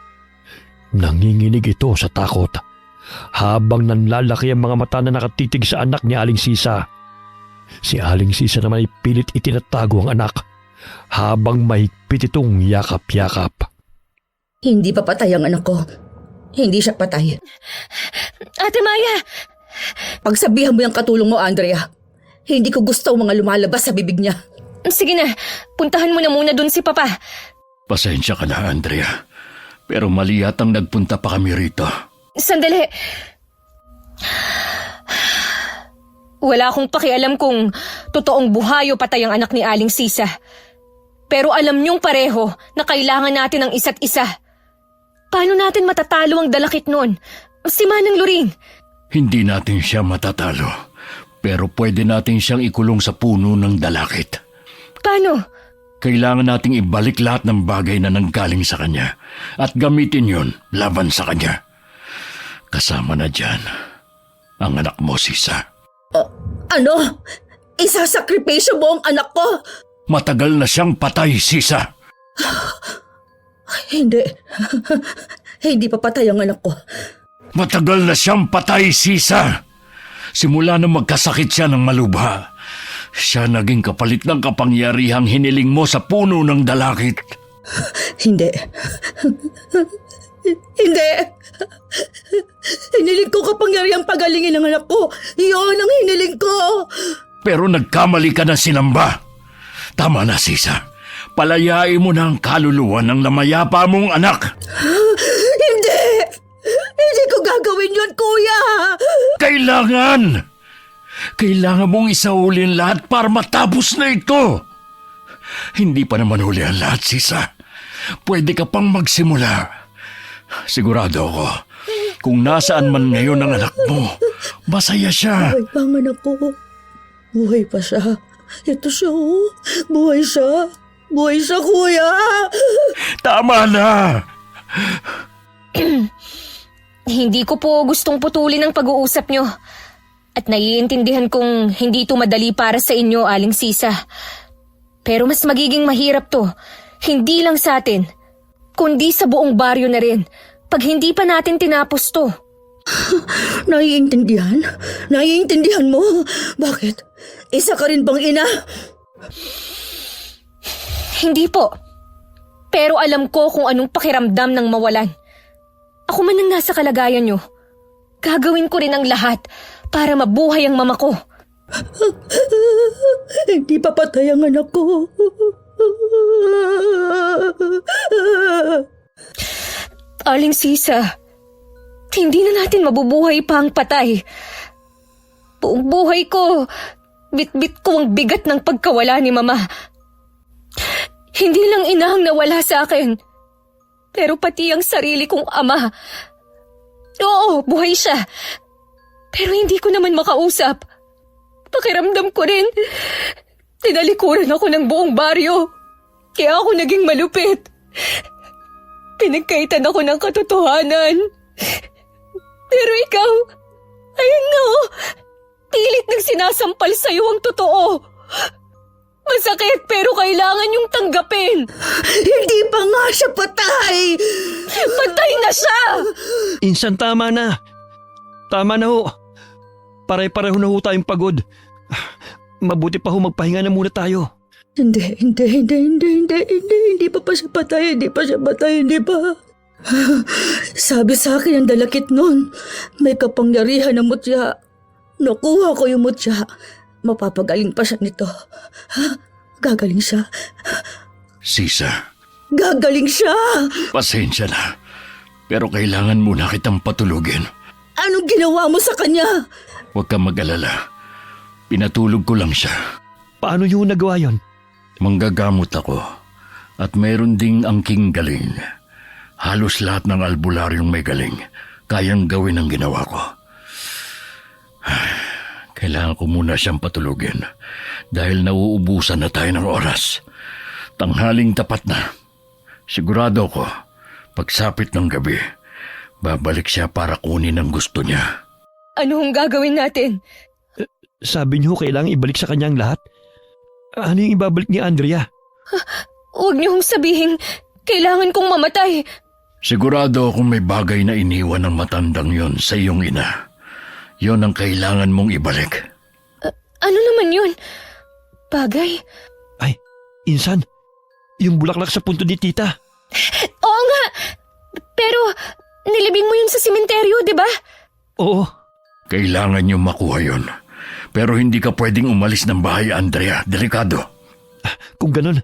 Nanginginig ito sa takot habang nanlalaki ang mga mata na nakatitig sa anak ni Aling Sisa. Si Aling Sisa naman ay pilit itinatago ang anak habang mahigpit itong yakap-yakap. Hindi pa patay ang anak ko. Hindi siya patay. Ate Maya! Pagsabihan mo yung katulong mo, Andrea. Hindi ko gusto ang mga lumalabas sa bibig niya. Sige na, puntahan mo na muna dun si Papa. Pasensya ka na, Andrea. Pero mali yatang nagpunta pa kami rito. Sandali. Wala akong pakialam kung totoong buhay o patay ang anak ni Aling Sisa. Pero alam niyong pareho na kailangan natin ng isa't isa. Paano natin matatalo ang dalakit nun? Si Manang Luring. Hindi natin siya matatalo. Pero pwede natin siyang ikulong sa puno ng dalakit. Paano? Kailangan nating ibalik lahat ng bagay na nanggaling sa kanya at gamitin yon laban sa kanya. Kasama na dyan ang anak mo, Sisa. Ano? Isasakripisyo mo ang anak ko? Matagal na siyang patay, Sisa. Hindi. Hindi pa patay ang anak ko. Matagal na siyang patay, Sisa. Simula nang magkasakit siya ng malubha, siya naging kapalit ng kapangyarihang hiniling mo sa puno ng dalakit. Hindi. Hindi. Hiniling ko kapangyarihang pagalingin ang anak ko. Iyon ang hiniling ko. Pero nagkamali ka na sinamba. Tama na, Sisa. Palayain mo na ang kaluluwa ng namayapa mong anak. Hindi! Hindi ko gagawin yun, kuya! Kailangan! Kailangan mong isaulin lahat para matapos na ito. Hindi pa naman huli ang lahat, Sisa. Pwede ka pang magsimula. Sigurado ako, kung nasaan man ngayon ang anak mo, masaya siya. Buhay pa ang anak ko. Buhay pa siya. Ito siya, oh. Buhay siya. Buhay siya, kuya! Tama na! Hindi ko po gustong putulin ang pag-uusap nyo. At naiintindihan kong hindi ito madali para sa inyo, Aling Sisa. Pero mas magiging mahirap to, hindi lang sa atin, kundi sa buong baryo na rin, pag hindi pa natin tinapos to. Naiintindihan? Naiintindihan mo? Bakit? Isa ka rin bang ina? Hindi po. Pero alam ko kung anong pakiramdam ng mawalan. Ako man ang nasa kalagayan nyo. Gagawin ko rin ang lahat para mabuhay ang mama ko. Hindi papatay ang anak ko. Aling Sisa, hindi na natin mabubuhay pa ang patay. Buong buhay ko, bit-bit ko ang bigat ng pagkawala ni Mama. Hindi lang ina ang nawala sa akin, pero pati ang sarili kong ama. Oo, buhay siya, pero hindi ko naman makausap. Pakiramdam ko rin, tinalikuran ako ng buong baryo, kaya ako naging malupit. Pinagkaitan ako ng katotohanan. Pero ikaw, ayun nga oh, pilit nagsinasampal sa'yo ang totoo. Masakit pero kailangan yung tanggapin. Hindi pa nga siya patay! Patay na siya! Insan, tama na. Tama na ho. Pare-pareho na ho tayong pagod. Mabuti pa ho magpahinga na muna tayo. Hindi pa siya patay, hindi pa siya patay, hindi pa. Sabi sa akin ang dalakit nun, may kapangyarihan na mutya. Nakuha ko yung mutya. Mapapagaling pa siya nito. Gagaling siya. Sisa, Gagaling siya! pasensya na. Pero kailangan muna kitang patulugin. Anong ginawa mo sa kanya? Huwag kang mag-alala. Pinatulog ko lang siya. Paano niyo nagawa yon? Manggagamot ako. At mayroon ding angking galing. Halos lahat ng albularyong may galing. Kayang gawin ang ginawa ko. Kailangan ko muna siyang patulugin. Dahil nauubusan na tayo ng oras. Tanghaling tapat na. Sigurado ko, pagsapit ng gabi, babalik siya para kunin ang gusto niya. Ano ang gagawin natin? Sabi niyo kailangang ibalik sa kanyang lahat? Ano yung ibabalik ni Andrea? Huwag niyo hong sabihin, kailangan kong mamatay. Sigurado akong may bagay na iniwan ng matandang yon sa iyong ina. Yon ang kailangan mong ibalik. Ano naman yun? Bagay? Ay, Insan, yung bulaklak sa punto ni tita. Oo nga! Pero nilibing mo yun sa simenteryo, di ba? Oo, Kailangan niyo makuha yon. Pero hindi ka pwedeng umalis ng bahay, Andrea. Delikado. kung ganun,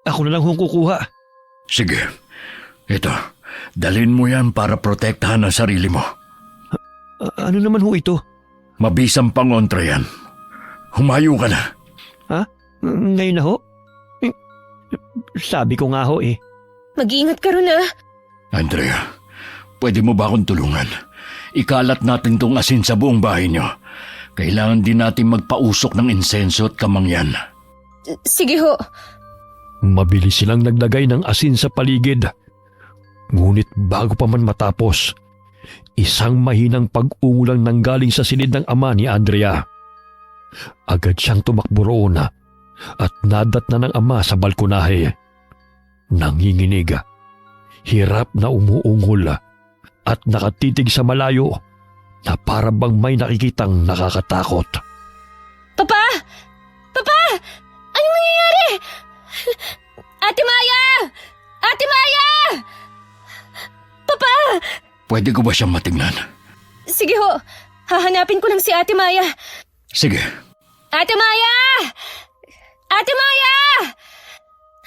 ako na lang hong kukuha. Sige. Ito, dalhin mo yan para protektahan ang sarili mo. Ano naman ho ito? Mabisang pangontra yan. Humayo ka na. Ha? Ngayon na ho? Sabi ko nga ho eh. Mag-iingat ka rin ah. Andrea, pwede mo ba akong tulungan? Ikalat natin tong asin sa buong bahay niyo. Kailangan din natin magpausok ng insenso at kamangyan. Sige ho. Mabilis silang naglagay ng asin sa paligid. Ngunit bago pa man matapos, isang mahinang pag-ungulang nanggaling sa silid ng ama ni Andrea. Agad siyang tumakbo roon at nadatna ng ama sa balkonahe. Nanginginig, hirap na umuungol at nakatitig sa malayo na para bang may nakikitang nakakatakot. Papa! Papa! Anong nangyayari? Ate Maya! Ate Maya! Papa! Pwede ko ba siyang matingnan? Sige ho, hahanapin ko lang si Ate Maya. Sige. Ate Maya! Ate Maya!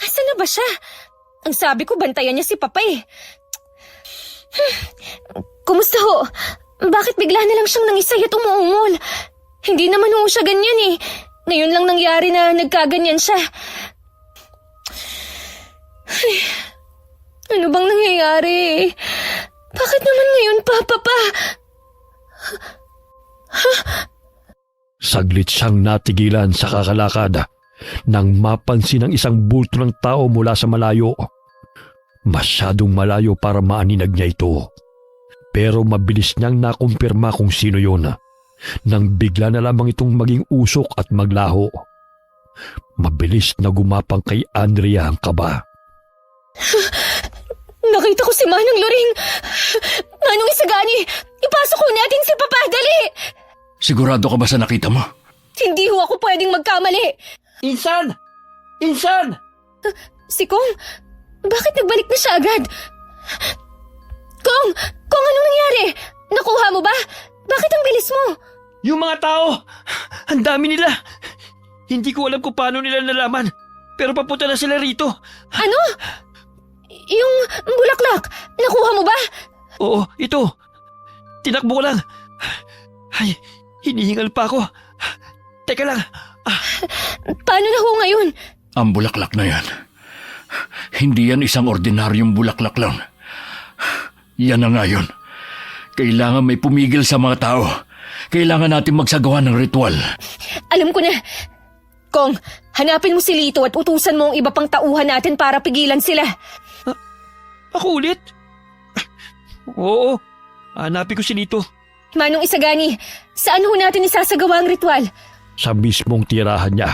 Asan na ba siya? Ang sabi ko, bantayan niya si Papa eh. Kumusta ho? Bakit bigla na lang siyang nangisay at umuungol? Hindi naman ho siya ganyan eh. Ngayon lang nangyari na nagkaganyan siya. Ay, ano bang nangyayari? Bakit naman ngayon pa, Papa? Saglit siyang natigilan sa kakalakad nang mapansin ang isang bulto ng tao mula sa malayo. Masyadong malayo para maaninag niya ito. Pero mabilis niyang nakumpirma kung sino yun nang bigla na lamang itong maging usok at maglaho. Mabilis na gumapang kay Andrea ang kaba. Nakita ko si Manong Loring. Manong Isagani, ipasok ko natin si Papa, dali! Sigurado ka ba sa nakita mo? Hindi ho ako pwedeng magkamali. Insan! Insan! Si Kong, bakit nagbalik na siya agad? Kong, anong nangyari? Nakuha mo ba? Bakit ang bilis mo? Yung mga tao! Ang dami nila! Hindi ko alam kung paano nila nalaman. Pero papunta na sila rito. Ano? Yung bulaklak, nakuha mo ba? Oo, ito. Tinakbo ko lang. Ay, hinihingal pa ako. Teka lang. Paano na ho ngayon? Ang bulaklak na yan. Hindi yan isang ordinaryong bulaklak lang. Yan na nga yun. Kailangan may pumigil sa mga tao. Kailangan natin magsagawa ng ritual. Alam ko na. Kong, hanapin mo si Lito at utusan mo ang iba pang tauhan natin para pigilan sila. Ako ulit? Oo, hanapin ko si Lito. Manong Isagani, saan ho natin isasagawa ang ritual? Sa mismong tirahan niya,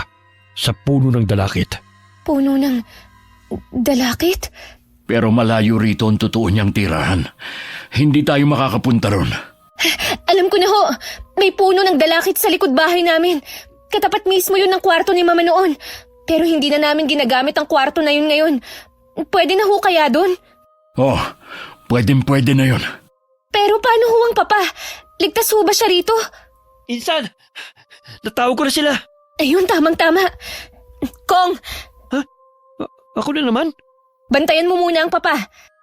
sa puno ng dalakit. Puno ng dalakit? Pero malayo rito ang totoo niyang tirahan. Hindi tayo makakapunta ron. Alam ko na ho, may puno ng dalakit sa likod bahay namin. Katapat mismo yun ng kwarto ni Mama noon. Pero hindi na namin ginagamit ang kwarto na yun ngayon. Pwede na ho kaya doon? Oh, pwede na yun. Pero paano ho ang Papa? Ligtas ho ba siya rito? Insan! Natawag ko na sila. Ayun, tamang-tama. Kong, Ako na naman? bantayan mo muna ang Papa.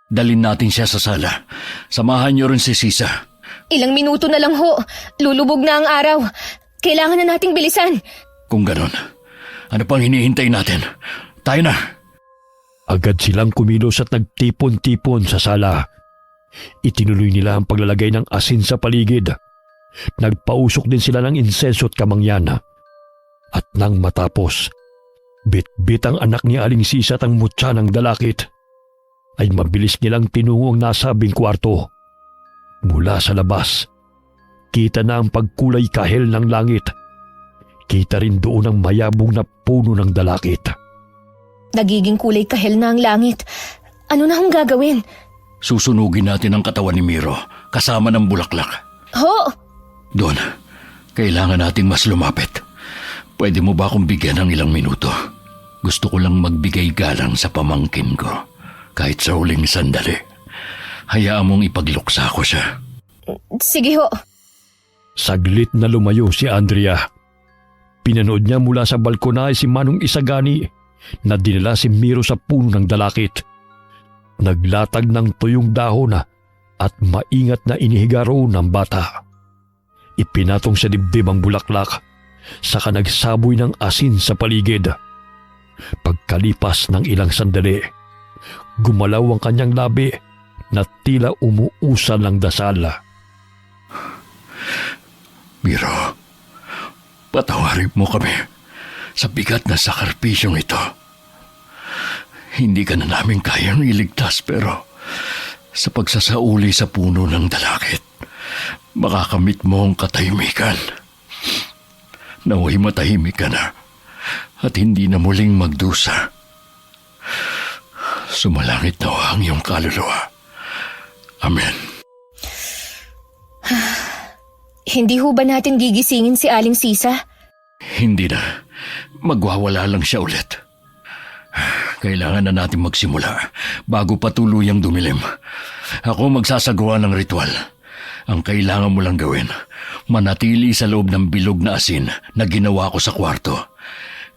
Dalin natin siya sa sala. Samahan niyo rin si Sisa. Ilang minuto na lang ho. Lulubog na ang araw. Kailangan na nating bilisan. Kung ganon, ano pang hinihintay natin? Tayo na! Agad silang kumilos at nagtipon-tipon sa sala. Itinuloy nila ang paglalagay ng asin sa paligid. Nagpausok din sila ng insenso at kamangyan. At nang matapos, bit-bit ang anak ni Aling Sisa at ang mutya ng dalakit, ay mabilis nilang tinungo ang nasabing kwarto. Mula sa labas, kita na ang pagkulay kahel ng langit. Kita rin doon ang mayabong na puno ng dalakit. Nagiging kulay kahel na ang langit. Ano na hong gagawin? Susunugin natin ang katawan ni Miro, kasama ng bulaklak. Ho! Doon, kailangan nating mas lumapit. Pwede mo ba akong bigyan ng ilang minuto? Gusto ko lang magbigay galang sa pamangkin ko, kahit sa huling sandali. Hayaan mong ipagluksa ko siya. Sige ho. Saglit na lumayo si Andrea. Pinanood niya mula sa balkonahe si Manong Isagani na dinala si Miro sa puno ng dalakit. Naglatag ng tuyong dahon at maingat na inihiga roon ng bata. Ipinatong sa dibdib ang bulaklak, saka nagsaboy ng asin sa paligid. Pagkalipas ng ilang sandali, gumalaw ang kanyang labi na tila umuusal ng dasal. Miro, patawarin mo kami sa bigat na sakripisyong ito. Hindi ka na namin kayang iligtas pero sa pagsasauli sa puno ng dalakit, makakamit mo ang katahimikan. Naway matahimik ka na at hindi na muling magdusa. Sumalangit na ang iyong kaluluwa. Amen. Hindi ho ba natin gigisingin si Aling Sisa? Hindi na. Magwawala lang siya ulit. Kailangan na natin magsimula bago pa tuluyang dumilim. Ako magsasagawa ng ritual. Ang kailangan mo lang gawin, manatili sa loob ng bilog na asin na ginawa ko sa kwarto.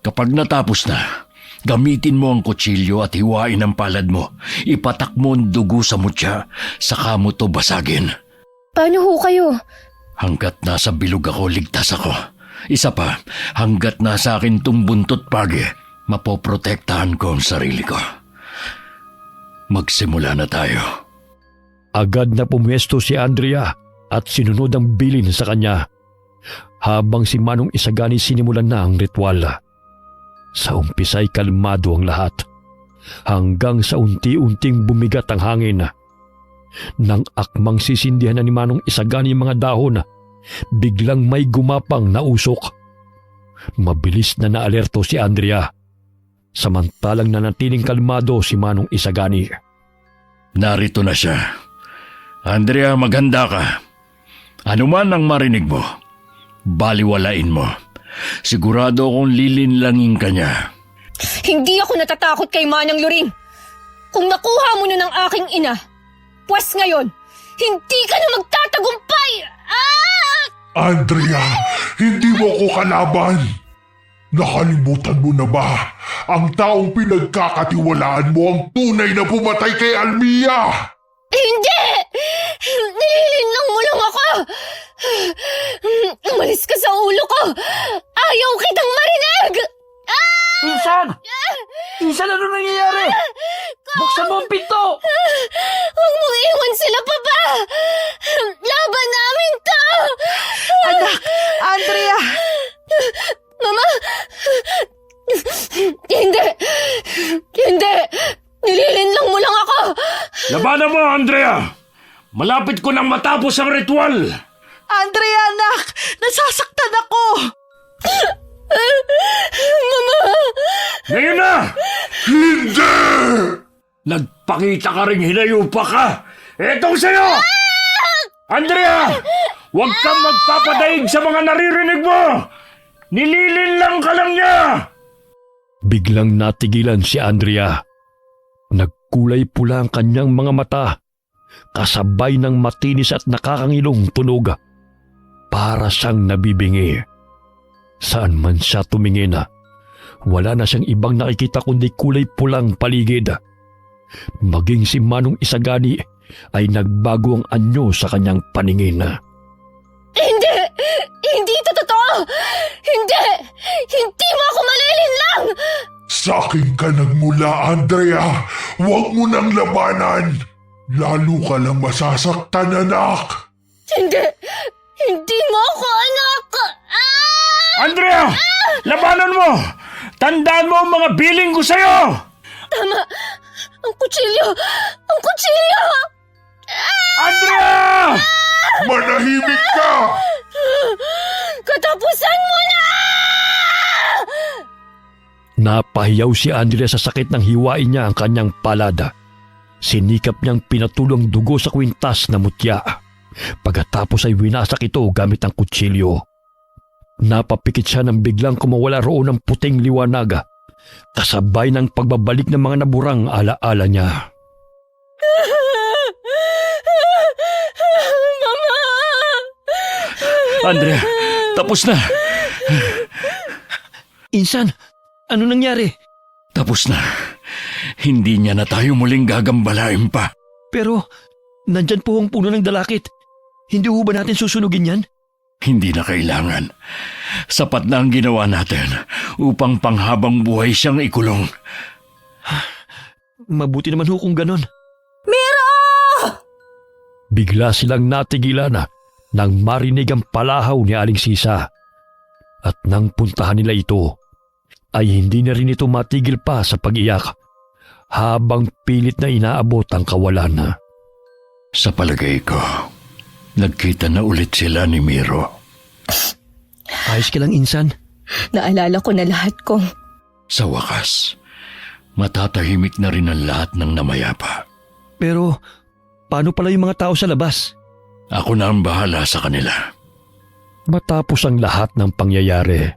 Kapag natapos na, gamitin mo ang kutsilyo at hiwain ang palad mo. Ipatak mo ang dugo sa mutya, saka mo to basagin. Paano ho kayo? Hanggat nasa bilog ako, ligtas ako. Isa pa, hanggat nasa akin tong buntot pagi, mapoprotektahan ko ang sarili ko. Magsimula na tayo. Agad na pumwesto si Andrea at sinunod ang bilin sa kanya. Habang si Manong Isagani sinimulan na ang ritual. Sa umpisa'y kalmado ang lahat. Hanggang sa unti-unting bumigat ang hangin. Nang akmang sisindihan na ni Manong Isagani ang mga dahon, biglang may gumapang na usok. Mabilis na naalerto si Andrea. Samantalang nanatiling kalmado si Manong Isagani. Narito na siya. Andrea, maghanda ka. Ano man ang marinig mo, baliwalain mo. Sigurado akong lilinlangin ka niya. Hindi ako natatakot kay Manang Loring. Kung nakuha mo na ng aking ina, pwes ngayon, hindi ka na magtatagumpay! Ah! Andrea, hindi mo ko kalaban. Nakalimutan mo na ba? Ang taong pinagkakatiwalaan mo ang tunay na pumatay kay Almia! Hindi! Nililinlang mo lang ako! Umalis ka sa ulo ko! Ayaw kitang marinig! Insan! Insan, ano nangyayari? Buksan mo ang pinto! Huwag mong iwan sila, Papa! Laban namin to! Anak! Andrea! Mama! Hindi! Hindi! Nililinlang mo lang ako! Labanan mo, Andrea! Malapit ko nang matapos ang ritual! Andrea, anak! Nasasaktan ako! Mama! Ngayon na! Hindi! Nagpakita ka ring hinayupa ka! Etong sa'yo! Andrea! Huwag kang magpapadaig sa mga naririnig mo! Nililinlang ka lang niya! Biglang natigilan si Andrea. Nagkulay pula ang kanyang mga mata, kasabay ng matinis at nakakangilong tunog. Para siyang nabibingi. Saan man siya tumingin, wala na siyang ibang nakikita kundi kulay pulang paligid. Maging si Manong Isagani ay nagbago ang anyo sa kanyang paningin. Hindi! Hindi ito totoo! Hindi! Hindi mo ako malilinlang! Sa'kin ka nagmula, Andrea. Huwag mo nang labanan. Lalo ka lang masasaktan, anak. Hindi! Hindi mo ako anak! Ah! Andrea! Labanan mo! Tandaan mo ang mga biling ko sa'yo! Tama! Ang kutsilyo! Ang kutsilyo! Andrea! Manahimik ka! Katapusan mo na! Napahiyaw si Andrea sa sakit ng hiwain niya ang kanyang palada. Sinikap niyang pinatulong dugo sa kwintas na mutya. Pagkatapos ay winasak ito gamit ang kutsilyo. Napapikit siya nang biglang kumawala roon ng puting liwanag, kasabay ng pagbabalik ng mga naburang alaala niya. Mama! Andrea, tapos na. Insan, ano nangyari? Tapos na. Hindi niya na tayo muling gagambalain pa. Pero, nandyan po ang puno ng dalakit. Hindi ho ba natin susunugin yan? Hindi na kailangan. Sapat na ang ginawa natin upang panghabang buhay siyang ikulong. Mabuti naman ho kung ganon. Bigla silang natigilan nang marinig ang palahaw ni Aling Sisa. At nang puntahan nila ito, ay hindi na rin ito matigil pa sa pag-iyak habang pilit na inaabot ang kawalan. Sa palagay ko, nagkita na ulit sila ni Miro. Ayos ka lang, Insan. Naalala ko na lahat ko. Sa wakas, matatahimik na rin ang lahat ng namayapa. Pero, paano pala yung mga tao sa labas? Ako na ang bahala sa kanila. Matapos ang lahat ng pangyayari,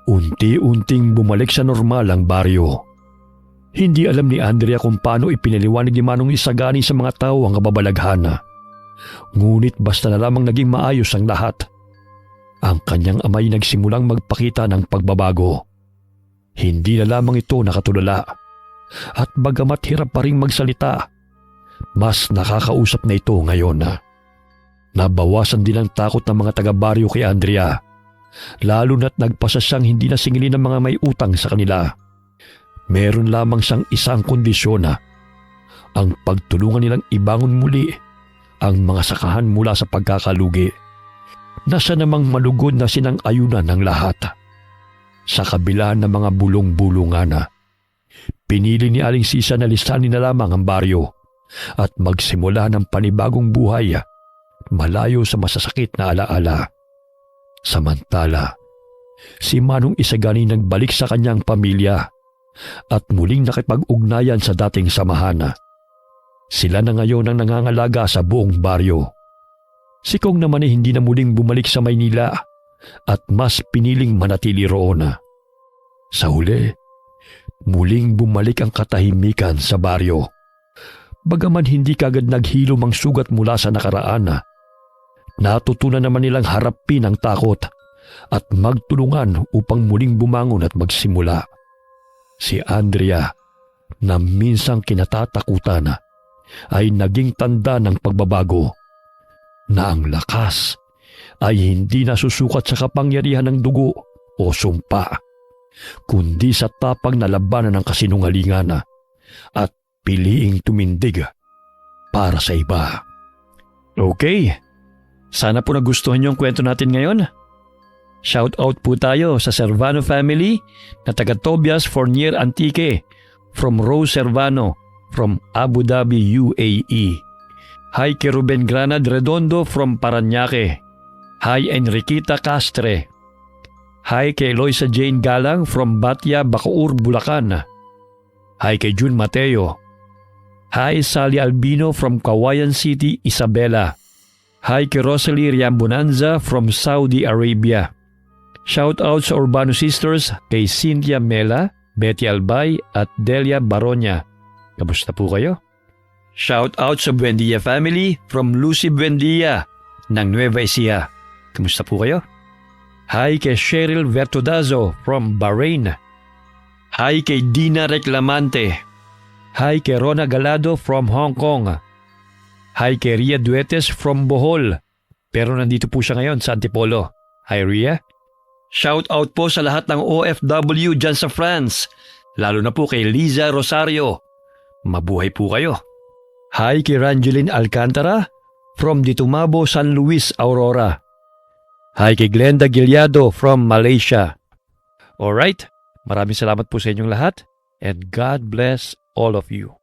unti-unting bumalik sa normal ang baryo. Hindi alam ni Andrea kung paano ipinaliwanag ni Manong Isagani sa mga tao ang kababalaghan. Ngunit basta na lamang naging maayos ang lahat. Ang kanyang amay nagsimulang magpakita ng pagbabago. Hindi na lamang ito nakatulala. At bagamat hirap pa rin magsalita, mas nakakausap na ito ngayon. Nabawasan din ang takot ng mga taga-baryo kay Andrea. Lalo na't nagpasa siyang hindi na singilin ng mga may utang sa kanila. Meron lamang siyang isang kondisyon, ang pagtulungan nilang ibangon muli ang mga sakahan mula sa pagkakalugi na siya namang malugod na sinang-ayunan ng lahat. Sa kabila ng mga bulong-bulungan, pinili ni Aling Sisa na lisanin na lamang ang baryo at magsimula ng panibagong buhay malayo sa masasakit na alaala. Samantala, si Manong Isagani nagbalik sa kanyang pamilya at muling nakipag-ugnayan sa dating samahan. Sila na ngayon ang nangangalaga sa buong baryo. Si Kong naman ay hindi na muling bumalik sa Maynila at mas piniling manatili roon. Sa huli, muling bumalik ang katahimikan sa baryo. Bagaman hindi kagad naghilom ang sugat mula sa nakaraan, natutunan naman nilang harapin ang takot at magtulungan upang muling bumangon at magsimula. Si Andrea, na minsang kinatatakutan, ay naging tanda ng pagbabago, na ang lakas ay hindi nasusukat sa kapangyarihan ng dugo o sumpa, kundi sa tapang na labanan ng kasinungalingan at piliing tumindig para sa iba. Okay, sana po nagustuhan niyo ang kwento natin ngayon. Shout out po tayo sa Servano family na taga Tobias Fournier Antique, from Rose Servano from Abu Dhabi, UAE. Hi kay Ruben Granad Redondo from Parañaque. Hi Enriquita Castre. Hi kay Eloisa Jane Galang from Batya, Bacoor, Bulacan. Hi kay June Mateo. Hi Sally Albino from Kawayan City, Isabela. Hi kay Rosalie Riambonanza from Saudi Arabia. Shout out sa Urbano Sisters kay Cynthia Mela, Betty Albay at Delia Baronia. Kamusta po kayo? Shout out sa Buendia family from Lucy Buendia ng Nueva Ecija. Kamusta po kayo? Hi kay Cheryl Vertudazo from Bahrain. Hi kay Dina Reclamante. Hi kay Rona Galado from Hong Kong. Hi kay Ria Duetes from Bohol. Pero nandito po siya ngayon sa Antipolo. Hi Ria. Shout out po sa lahat ng OFW dyan sa France. Lalo na po kay Liza Rosario. Mabuhay po kayo. Hi kay Rangeline Alcantara from Ditumabo, San Luis, Aurora. Hi kay Glenda Gilyado from Malaysia. Alright, maraming salamat po sa inyong lahat and God bless all of you.